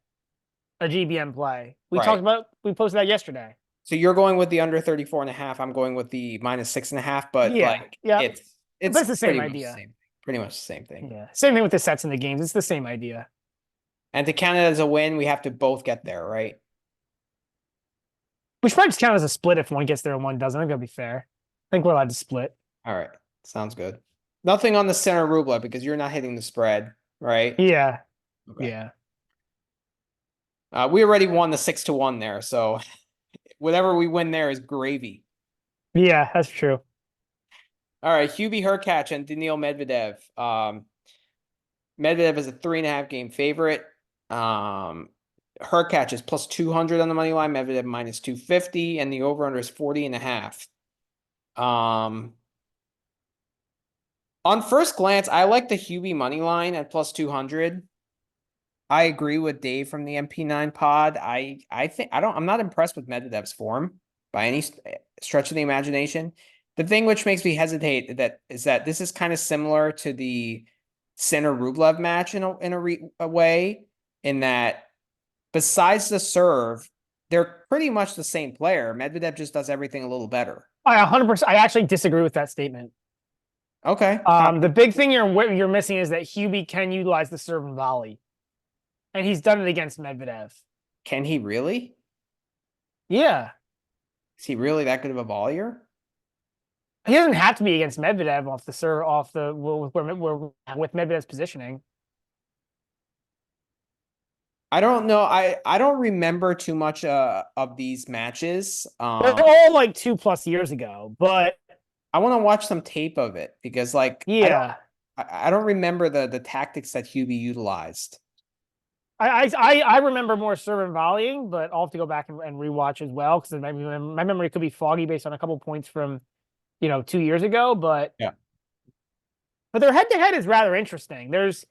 GBM play. right. We posted that yesterday. So you're going with the under 34 and a half. I'm going with the minus 6.5, but Yeah. like Yeah. But it's it's the same pretty much the idea. same. Pretty much the same thing. Yeah. Same thing with the sets in the games. It's the same idea. And to count it as a win, we have to both get there, right? We should probably just count it as a split if one gets there and one doesn't. I think that'll be fair. I think we're allowed to split. All right. Sounds good. Nothing on the Sinner Rublev because you're not hitting the spread, right? Yeah. Okay. Yeah. We already won the 6-1 there, so whatever we win there is gravy. Yeah, that's true. All right, Hubie Hurkacz and Daniil Medvedev. Medvedev is a 3.5 game favorite. Hurkacz is plus 200 on the money line. Medvedev minus 250, and the over under is 40.5. On first glance, I like the Hubie money line at plus 200. I agree with Dave from the MP9 pod. I think I'm not impressed with Medvedev's form by any stretch of the imagination. The thing which makes me hesitate is that this is kind of similar to the Sinner Rublev match a way, in that besides the serve, they're pretty much the same player. Medvedev just does everything a little better. I 100%. I actually disagree with that statement. Okay. The big thing you're missing is that Hubie can utilize the serve and volley, and he's done it against Medvedev. Can he really? Yeah, Is he really that good of a volleyer? he doesn't have to be against Medvedev off the serve with Medvedev's positioning. I don't know. I don't remember too much of these matches. They're all like 2+ years ago, but I want to watch some tape of it because like yeah, I don't remember the tactics that Hubie utilized. I remember more serve and volleying, but I'll have to go back and rewatch as well because my memory could be foggy based on a couple points from 2 years ago. But Yeah. their head to head is rather interesting. There's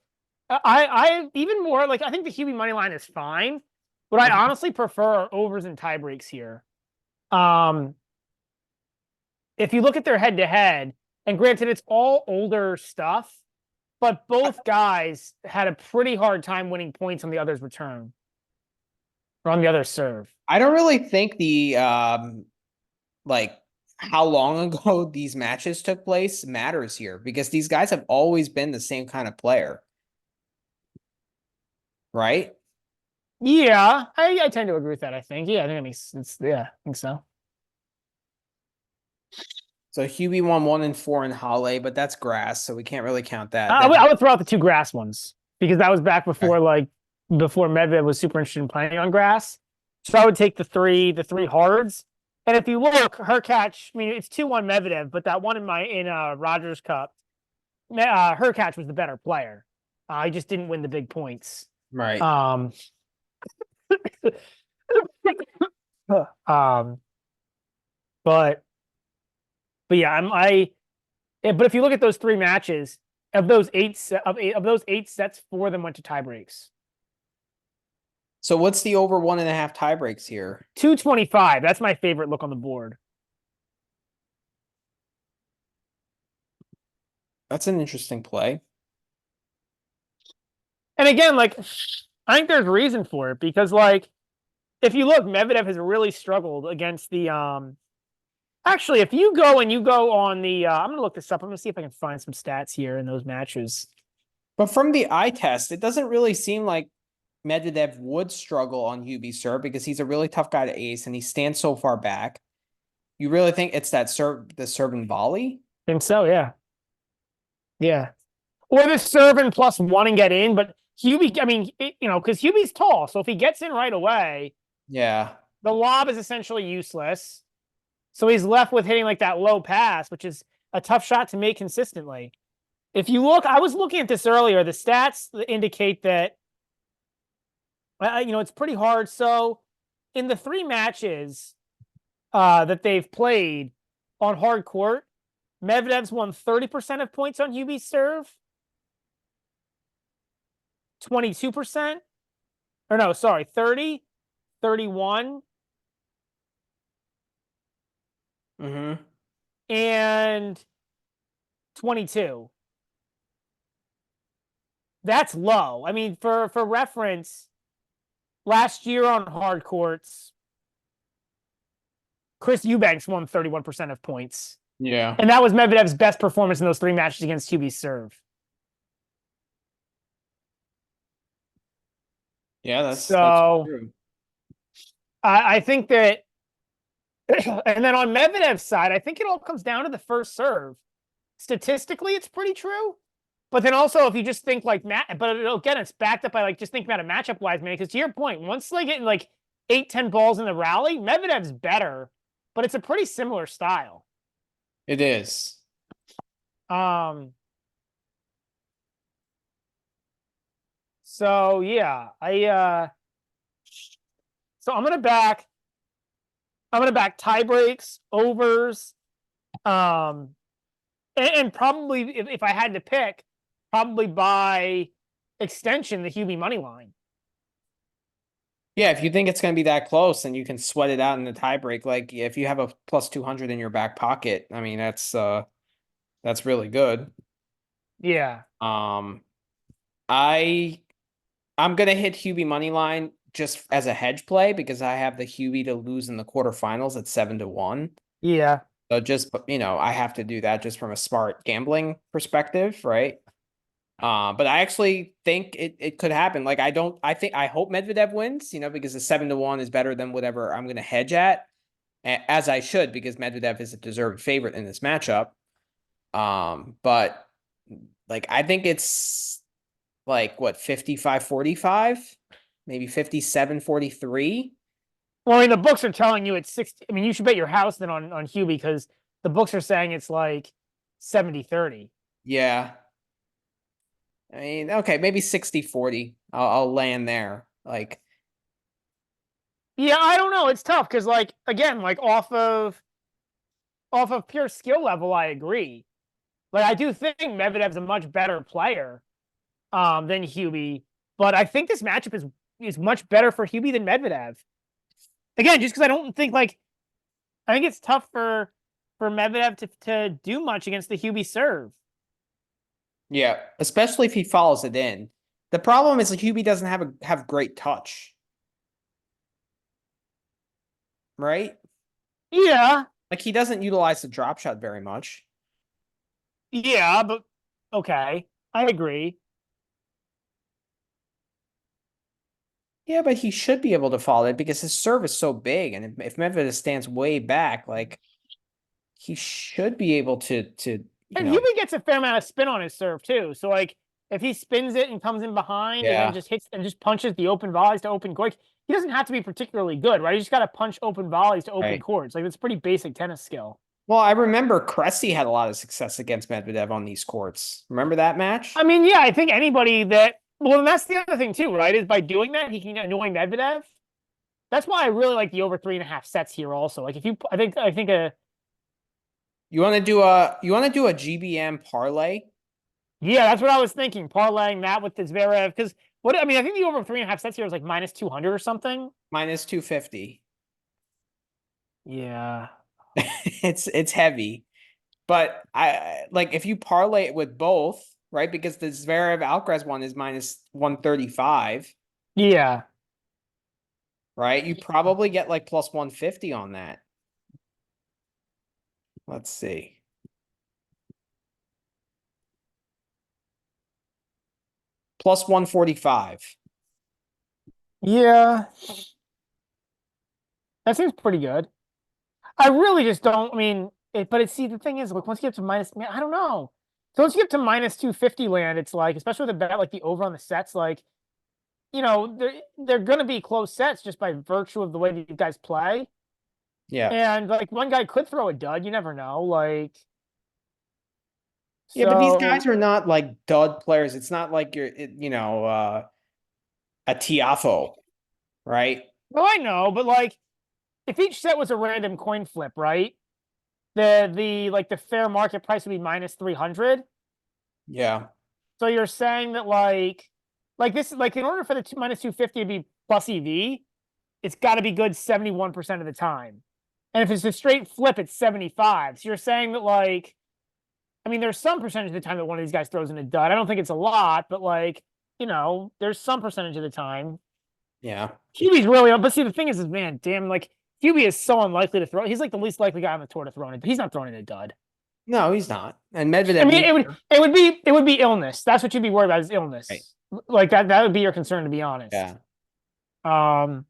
I even more like I think the Hubie money line is fine, but I honestly prefer overs and tie breaks here. If you look at their head to head, and granted it's all older stuff, but both guys had a pretty hard time winning points on the other's return or on the other serve. I don't really think the like how long ago these matches took place matters here because these guys have always been the same kind of player. Right? Yeah, I tend to agree with that. I think. Yeah, I think it makes sense. Yeah, I think so. So Hubie won 1-4 in Halle, but that's grass, so we can't really count that. I would throw out the two grass ones because that was back Okay. before Medvedev was super interested in playing on grass. So I would take the three hards. And if you look, Hurkacz, I mean, it's 2-1 Medvedev, but that one in Rogers Cup, Hurkacz was the better player. He just didn't win the big points. Right. But yeah, but if you look at those three matches, of those eight sets, 4 of them went to tie breaks. So what's the over 1.5 tie breaks here? 225. That's my favorite look on the board. That's an interesting play. And again, like I think there's reason for it because like if you look, Medvedev has really struggled against the actually, if you go on the I'm gonna look this up. I'm gonna see if I can find some stats here in those matches. But from the eye test, it doesn't really seem like Medvedev would struggle on Hubie's serve because he's a really tough guy to ace and he stands so far back. You really think it's that the serve and volley? I think so, yeah. Yeah. Or the serve and +1 and get in, but Hubie, I mean, because Hubie's tall, so if he gets in right away, Yeah. the lob is essentially useless. So he's left with hitting like that low pass, which is a tough shot to make consistently. If you look, I was looking at this earlier. The stats indicate that It's pretty hard. So in the three matches that they've played on hard court, Medvedev's won 30% of points on Hubie's serve, 22%, or no, sorry, 30, 31, Mm-hmm. and 22. That's low. I mean, for reference, last year on hard courts, Chris Eubanks won 31% of points. Yeah. And that was Medvedev's best performance in those three matches against Hubie's serve. Yeah, that's So true. I think that, and then on Medvedev's side, I think it all comes down to the first serve. Statistically, it's pretty true. But then also, if you just think like but again, it's backed up by like just think about it matchup wise, man. Because to your point, once they get like 8, 10 balls in the rally, Medvedev's better, but it's a pretty similar style. It is. Um, so yeah, so I'm gonna back tie breaks, overs, and probably if I had to pick, probably by extension the Hubie money line. Yeah, if you think it's going to be that close and you can sweat it out in the tiebreak, like if you have a plus 200 in your back pocket, I mean that's really good. Yeah, Um I I'm gonna hit Hubie money line just as a hedge play because I have the Hubie to lose in the quarterfinals at 7-1. yeah. So just I have to do that just from a smart gambling perspective, right? But I actually think it could happen. Like I hope Medvedev wins, because the 7-1 is better than whatever I'm gonna hedge at, as I should, because Medvedev is a deserved favorite in this matchup. But like I think it's like what 55-45, maybe 57-43. Well, I mean, the books are telling you it's 60. I mean, you should bet your house then on Hubie because the books are saying it's like 70-30. Yeah. I mean, okay, maybe 60-40. I'll land there. Like, Yeah, I don't know. It's tough because, like, again, like off of pure skill level, I agree. Like, I do think Medvedev's a much better player than Hubie, but I think this matchup is much better for Hubie than Medvedev. Again, just because I don't think like I think it's tough for Medvedev to do much against the Hubie serve. yeah, especially if he follows it in. The problem is that Hubie doesn't have great touch, right? Yeah, Like he doesn't utilize the drop shot very much. yeah, but okay, I agree. Yeah, but he should be able to follow it because his serve is so big, and if Medvedev stands way back, like he should be able to And Hubie gets a fair amount of spin on his serve too. So like if he spins it and comes in behind and then yeah, just hits and just punches the open volleys to open court, he doesn't have to be particularly good, right? He just got to punch open volleys to open right. courts. Like it's pretty basic tennis skill. Well, I remember Cressy had a lot of success against Medvedev on these courts. Remember that I match? mean, yeah, I think anybody that well, and that's the other thing too, right? Is by doing that he can annoy Medvedev. That's why I really like the over 3.5 sets here. Also, like if you, I think a You want to do a GBM parlay? yeah, that's what I was thinking. Parlaying that with the Zverev because what I mean, I think the over 3.5 sets here is like minus 200 or something. Minus 250. Yeah. It's heavy. But I like if you parlay it with both, right? Because the Zverev Alcaraz one is minus 135, Yeah. right? You probably get like plus 150 on that. Let's see. Plus 145. Yeah. That seems pretty good. I really just don't. I mean, but see, the thing is, like, once you get to minus, man, I don't know. So once you get to minus 250 land, it's like, especially with a bet like the over on the sets, like, they're gonna be close sets just by virtue of the way that you guys play. Yeah. And like one guy could throw a dud, you never know. Like, Yeah, but these so guys are not like dud players. It's not like you're a Tiafo. right? No, I know, but like if each set was a random coin flip, right? The fair market price would be minus 300. Yeah. So you're saying that like this like in order for the minus 250 to be plus EV, it's got to be good 71% of the time. And if it's a straight flip, it's 75. So you're saying that like I mean, there's some percentage of the time that one of these guys throws in a dud. I don't think it's a lot, but like, there's some percentage of the time. Yeah. QB's really but see the thing is man, damn, like QB is so unlikely to throw. He's like the least likely guy on the tour to throw in it. He's not throwing in a dud. No, he's not. And I Medvedev mean, needs. it would be illness. That's what you'd be worried about is Right. illness. Like that would be your concern to be honest. Yeah. Um,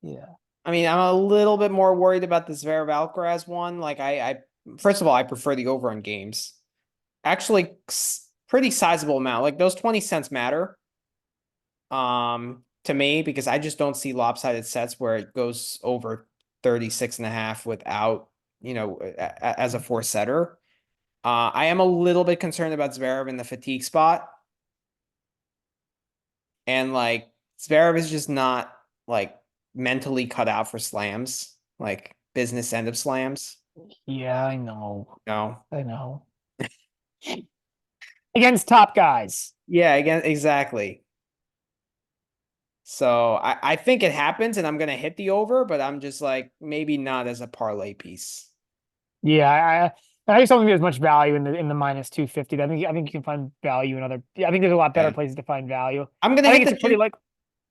yeah. I mean, I'm a little bit more worried about this Zverev Alcaraz one. Like, first of all, I prefer the over on games. Actually, pretty sizable amount. Like those 20 cents matter. To me, because I just don't see lopsided sets where it goes over 36.5 without, as a four setter. I am a little bit concerned about Zverev in the fatigue spot. And like Zverev is just not like mentally cut out for slams, like business end of slams. Yeah, I know. No. I know. Against top guys. Yeah, again, exactly. So I think it happens and I'm gonna hit the over, but I'm just like maybe not as a parlay piece. Yeah, I just don't think there's much value in the minus 250. I think you can find value in other. Yeah, I think there's a lot better Yeah. places to find value. I'm gonna I hit think the it's pretty two. like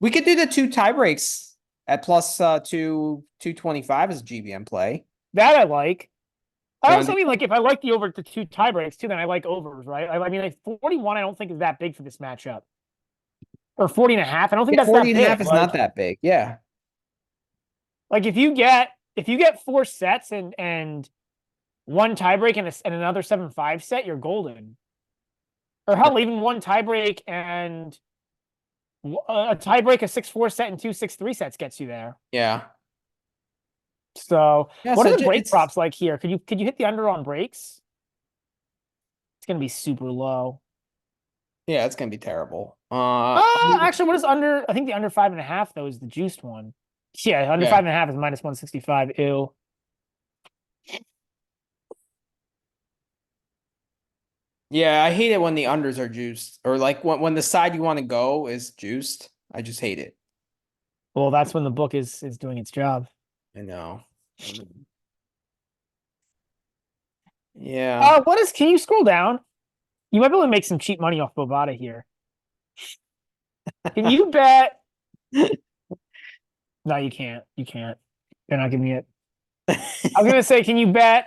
We could do the two tie breaks at plus 225 as a GBM play. that I like. I You want also to mean like if I like the over to two tie breaks too, then I like overs, right? I mean like 41 I don't think is that big for this matchup. Or 40 and a half. I don't think Yeah, that's 40 that and a big. half is not that big. Yeah. Like if you get four sets and one tiebreak and another 7-5 set, you're golden. Or hell, even one tiebreak and a tiebreak, a 6-4 set, and two 6-3 sets gets you there. Yeah. So, Yeah. what So are the break it's props like here? Could you hit the under on breaks? It's gonna be super low. yeah, it's gonna be terrible. Actually, what is under? I think the under 5.5 though is the juiced one. Yeah, under Yeah. 5.5 is minus 165. Ew. Yeah, I hate it when the unders are juiced or like when the side you want to go is juiced. I just hate it. Well, that's when the book is doing its job. I know. Yeah. Can you scroll down? You might be able to make some cheap money off Bovada here. Can you bet? No, you can't. You can't. They're not giving me it. I was gonna say, can you bet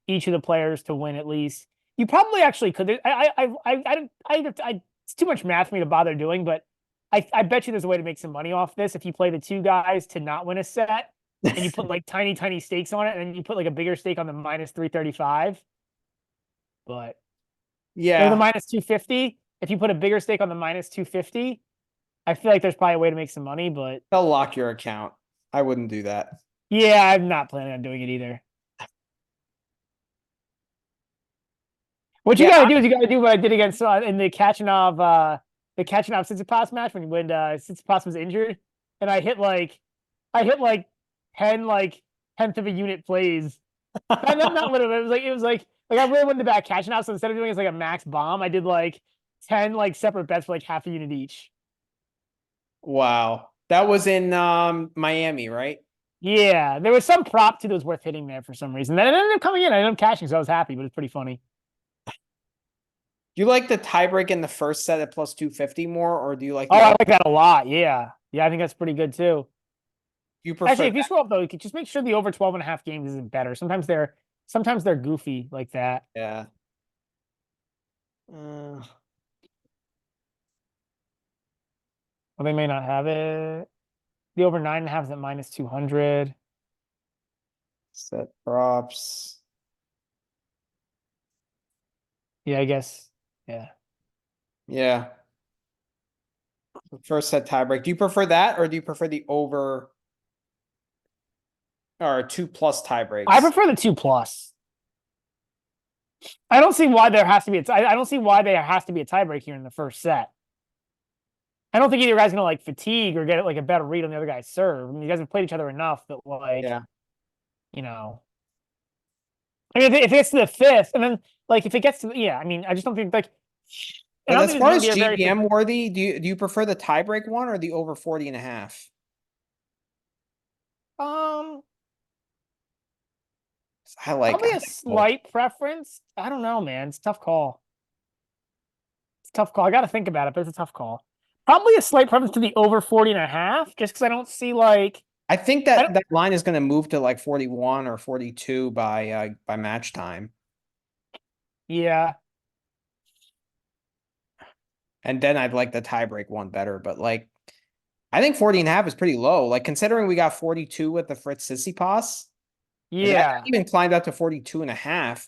each of the players to win at least? You probably actually could. It's too much math for me to bother doing, but I bet you there's a way to make some money off this if you play the two guys to not win a set and you put like tiny, tiny stakes on it, and then you put like a bigger stake on the minus 335. But or the Yeah. minus 250. If you put a bigger stake on the minus 250, I feel like there's probably a way to make some money, but They'll lock your account. I wouldn't do that. yeah, I'm not planning on doing it either. What you Yeah. gotta do is you gotta do what I did against in the Tsitsipas match when Tsitsipas was injured, and I hit like 10 like tenth of a unit plays. Not literally. It was like I really went to back catching out. So instead of doing it as like a max bomb, I did like 10 like separate bets for like half a unit each. Wow. That was in Miami, right? Yeah, there was some prop too that was worth hitting there for some reason. Then it ended up coming in. I ended up cashing, so I was happy, but it's pretty funny. Do you like the tiebreak in the first set at plus 250 more, or do you like Oh, the I over? like that a lot. Yeah. Yeah, I think that's pretty good too. You Actually, prefer if you that? scroll up though, you could just make sure the over 12 and a half games isn't better. Sometimes they're goofy like that. Yeah. Uh, Or they may not have it. The over 9.5 is at minus 200. Set props. Yeah, I guess. Yeah. Yeah. First set tiebreak. Do you prefer that, or do you prefer the over or 2+ tie I breaks? prefer the 2+. I don't see why there has to be I don't see why there has to be a tiebreak here in the first set. I don't think either guy's gonna like fatigue or get like a better read on the other guy's serve. I mean, you guys have played each other enough that like, Yeah. you know, I mean, if it gets to the fifth, and then like if it gets to yeah, I mean, I just don't think like, and I But don't as think this is far gonna as be a very GBM worthy, do you prefer the tiebreak one or the over 40 and a half? um I like, probably I a like both. slight preference. I don't know, man. It's a tough call. It's a tough call. I got to think about it, but it's a tough call. Probably a slight preference to the over 40 and a half, just because I don't see like I think I that don't. that line is going to move to like 41 or 42 by match time. Yeah, And then I'd like the tiebreak one better, but like I think 40 and a half is pretty low. Like considering we got 42 with the Fritz Sissipas, and that yeah. even climbed up to 42 and a half.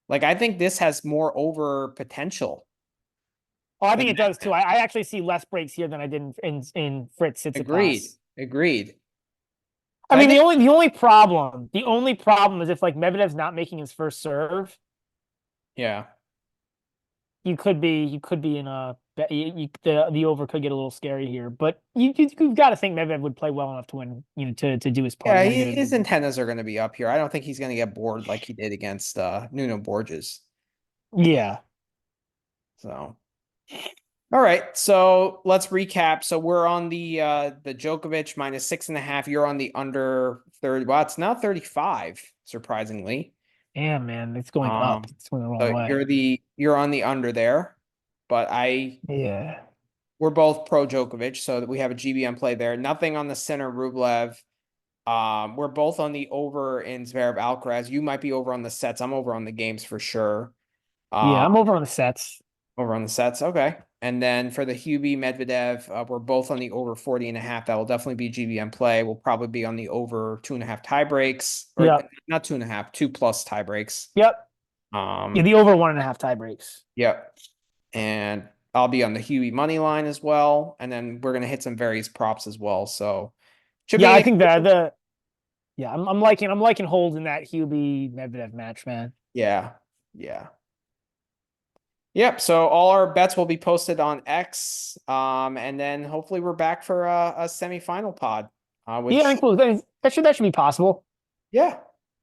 Like I think this has more over potential Oh, I than think it does too. that. I actually see less breaks here than I did in Fritz Agreed. Tsitsipas. Agreed. I So I mean, think the only problem is if like Medvedev's not making his first serve, yeah. you could be in a the over could get a little scary here. But you've got to think Medvedev would play well enough to win, to do his part. Yeah, You got to give it. his antennas are going to be up here. I don't think he's going to get bored like he did against Nuno Borges. Yeah, So, all right. So let's recap. So we're on the Djokovic minus 6.5. You're on the under 30. Well, it's now 35, surprisingly. yeah, man, it's going up. Um, It's going the wrong so way. you're on the under there, but Yeah, we're both pro Djokovic, so that we have a GBM play there. Nothing on the center Rublev. We're both on the over in Zverev Alcaraz. You might be over on the sets. I'm over on the games for sure. yeah, Uh, I'm over on the sets. over on the sets. Okay. And then for the Hubie Medvedev, we're both on the over 40 and a half. That will definitely be GBM play. We'll probably be on the over 2.5 tie breaks, or Yep, not 2.5, 2+ tie breaks. yep, yeah. Um, The over 1.5 tie breaks. yep. And I'll be on the Huey money line as well. And then we're gonna hit some various props as well. So should Yeah, be I an think that the yeah, I'm liking holding that Hubie Medvedev match, man. yeah. Yeah. Yep. So all our bets will be posted on X. And then hopefully we're back for a semifinal pod. Yeah, I Which think that should be possible. yeah.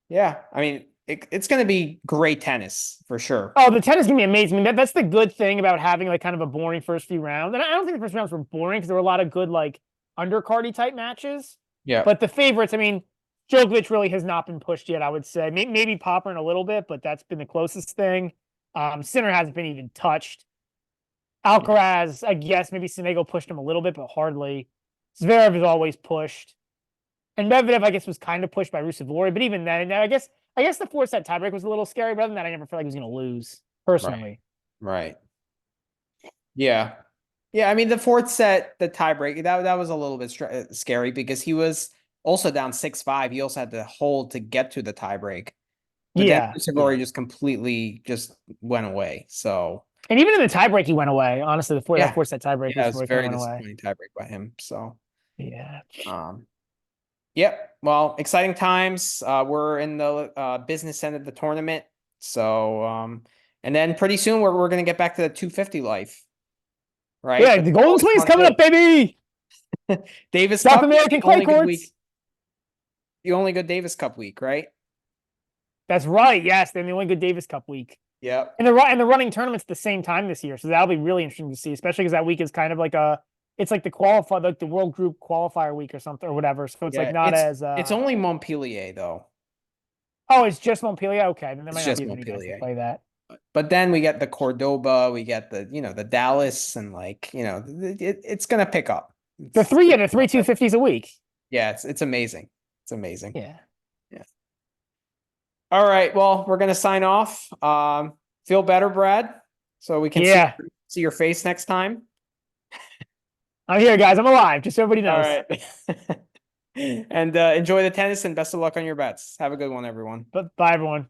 Yeah. I mean, it's gonna be great tennis for sure. Oh, the tennis is gonna be amazing. I mean, that's the good thing about having like kind of a boring first few rounds. And I don't think the first rounds were boring because there were a lot of good like undercardy type matches. Yeah. But the favorites, I mean, Djokovic really has not been pushed yet. I would say maybe Popper in a little bit, but that's been the closest thing. Sinner hasn't been even touched. Yeah. Alcaraz, I guess maybe Sonego pushed him a little bit, but hardly. Zverev is always pushed. And Medvedev, I guess, was kind of pushed by Rusevori, but even then, I guess the 4 set tiebreak was a little scary. But other than that, I never felt like he was going to lose Right. personally. Right. Yeah. Yeah, I mean the fourth set, the tiebreak, that was a little bit scary because he was also down 6-5. He also had to hold to get to the tiebreak. But then Yeah, Rusevori yeah. just completely just went away. So And even in the tiebreak, he went away. Honestly, that yeah. 4 set tiebreak, Yeah, it was Rusevori kind of very went away. disappointing tiebreak by him. So Yeah, um yep. Well, exciting times. We're in the business end of the tournament. So and then pretty soon we're gonna get back to the 250 life, right? yeah. But The we Golden always Swing's want coming up, baby. Davis South Cup is the American clay only good week. courts. The only good Davis Cup week, right? That's right. Yes, they're the only good Davis Cup week. Yep. And the running tournament's the same time this year, so that'll be really interesting to see, especially because that week is kind of like it's like the World Group qualifier week or something or whatever. So it's like Yeah, not it's as it's only Montpellier though. oh, it's just Montpellier. Okay, then there It's might not just be as many guys to Montpellier. play that. But then we get the Cordoba, we get the Dallas, and like it's gonna pick up. The It's three, yeah, gonna the pick three up. two fifties a week. Yeah, it's amazing. It's amazing. Yeah, Yeah. All right. Well, we're gonna sign off. Feel better, Brad, so we can see yeah. see your face next time. I'm here, guys. I'm alive. Just so everybody All knows. right. And enjoy the tennis and best of luck on your bets. Have a good one, everyone. But bye, everyone.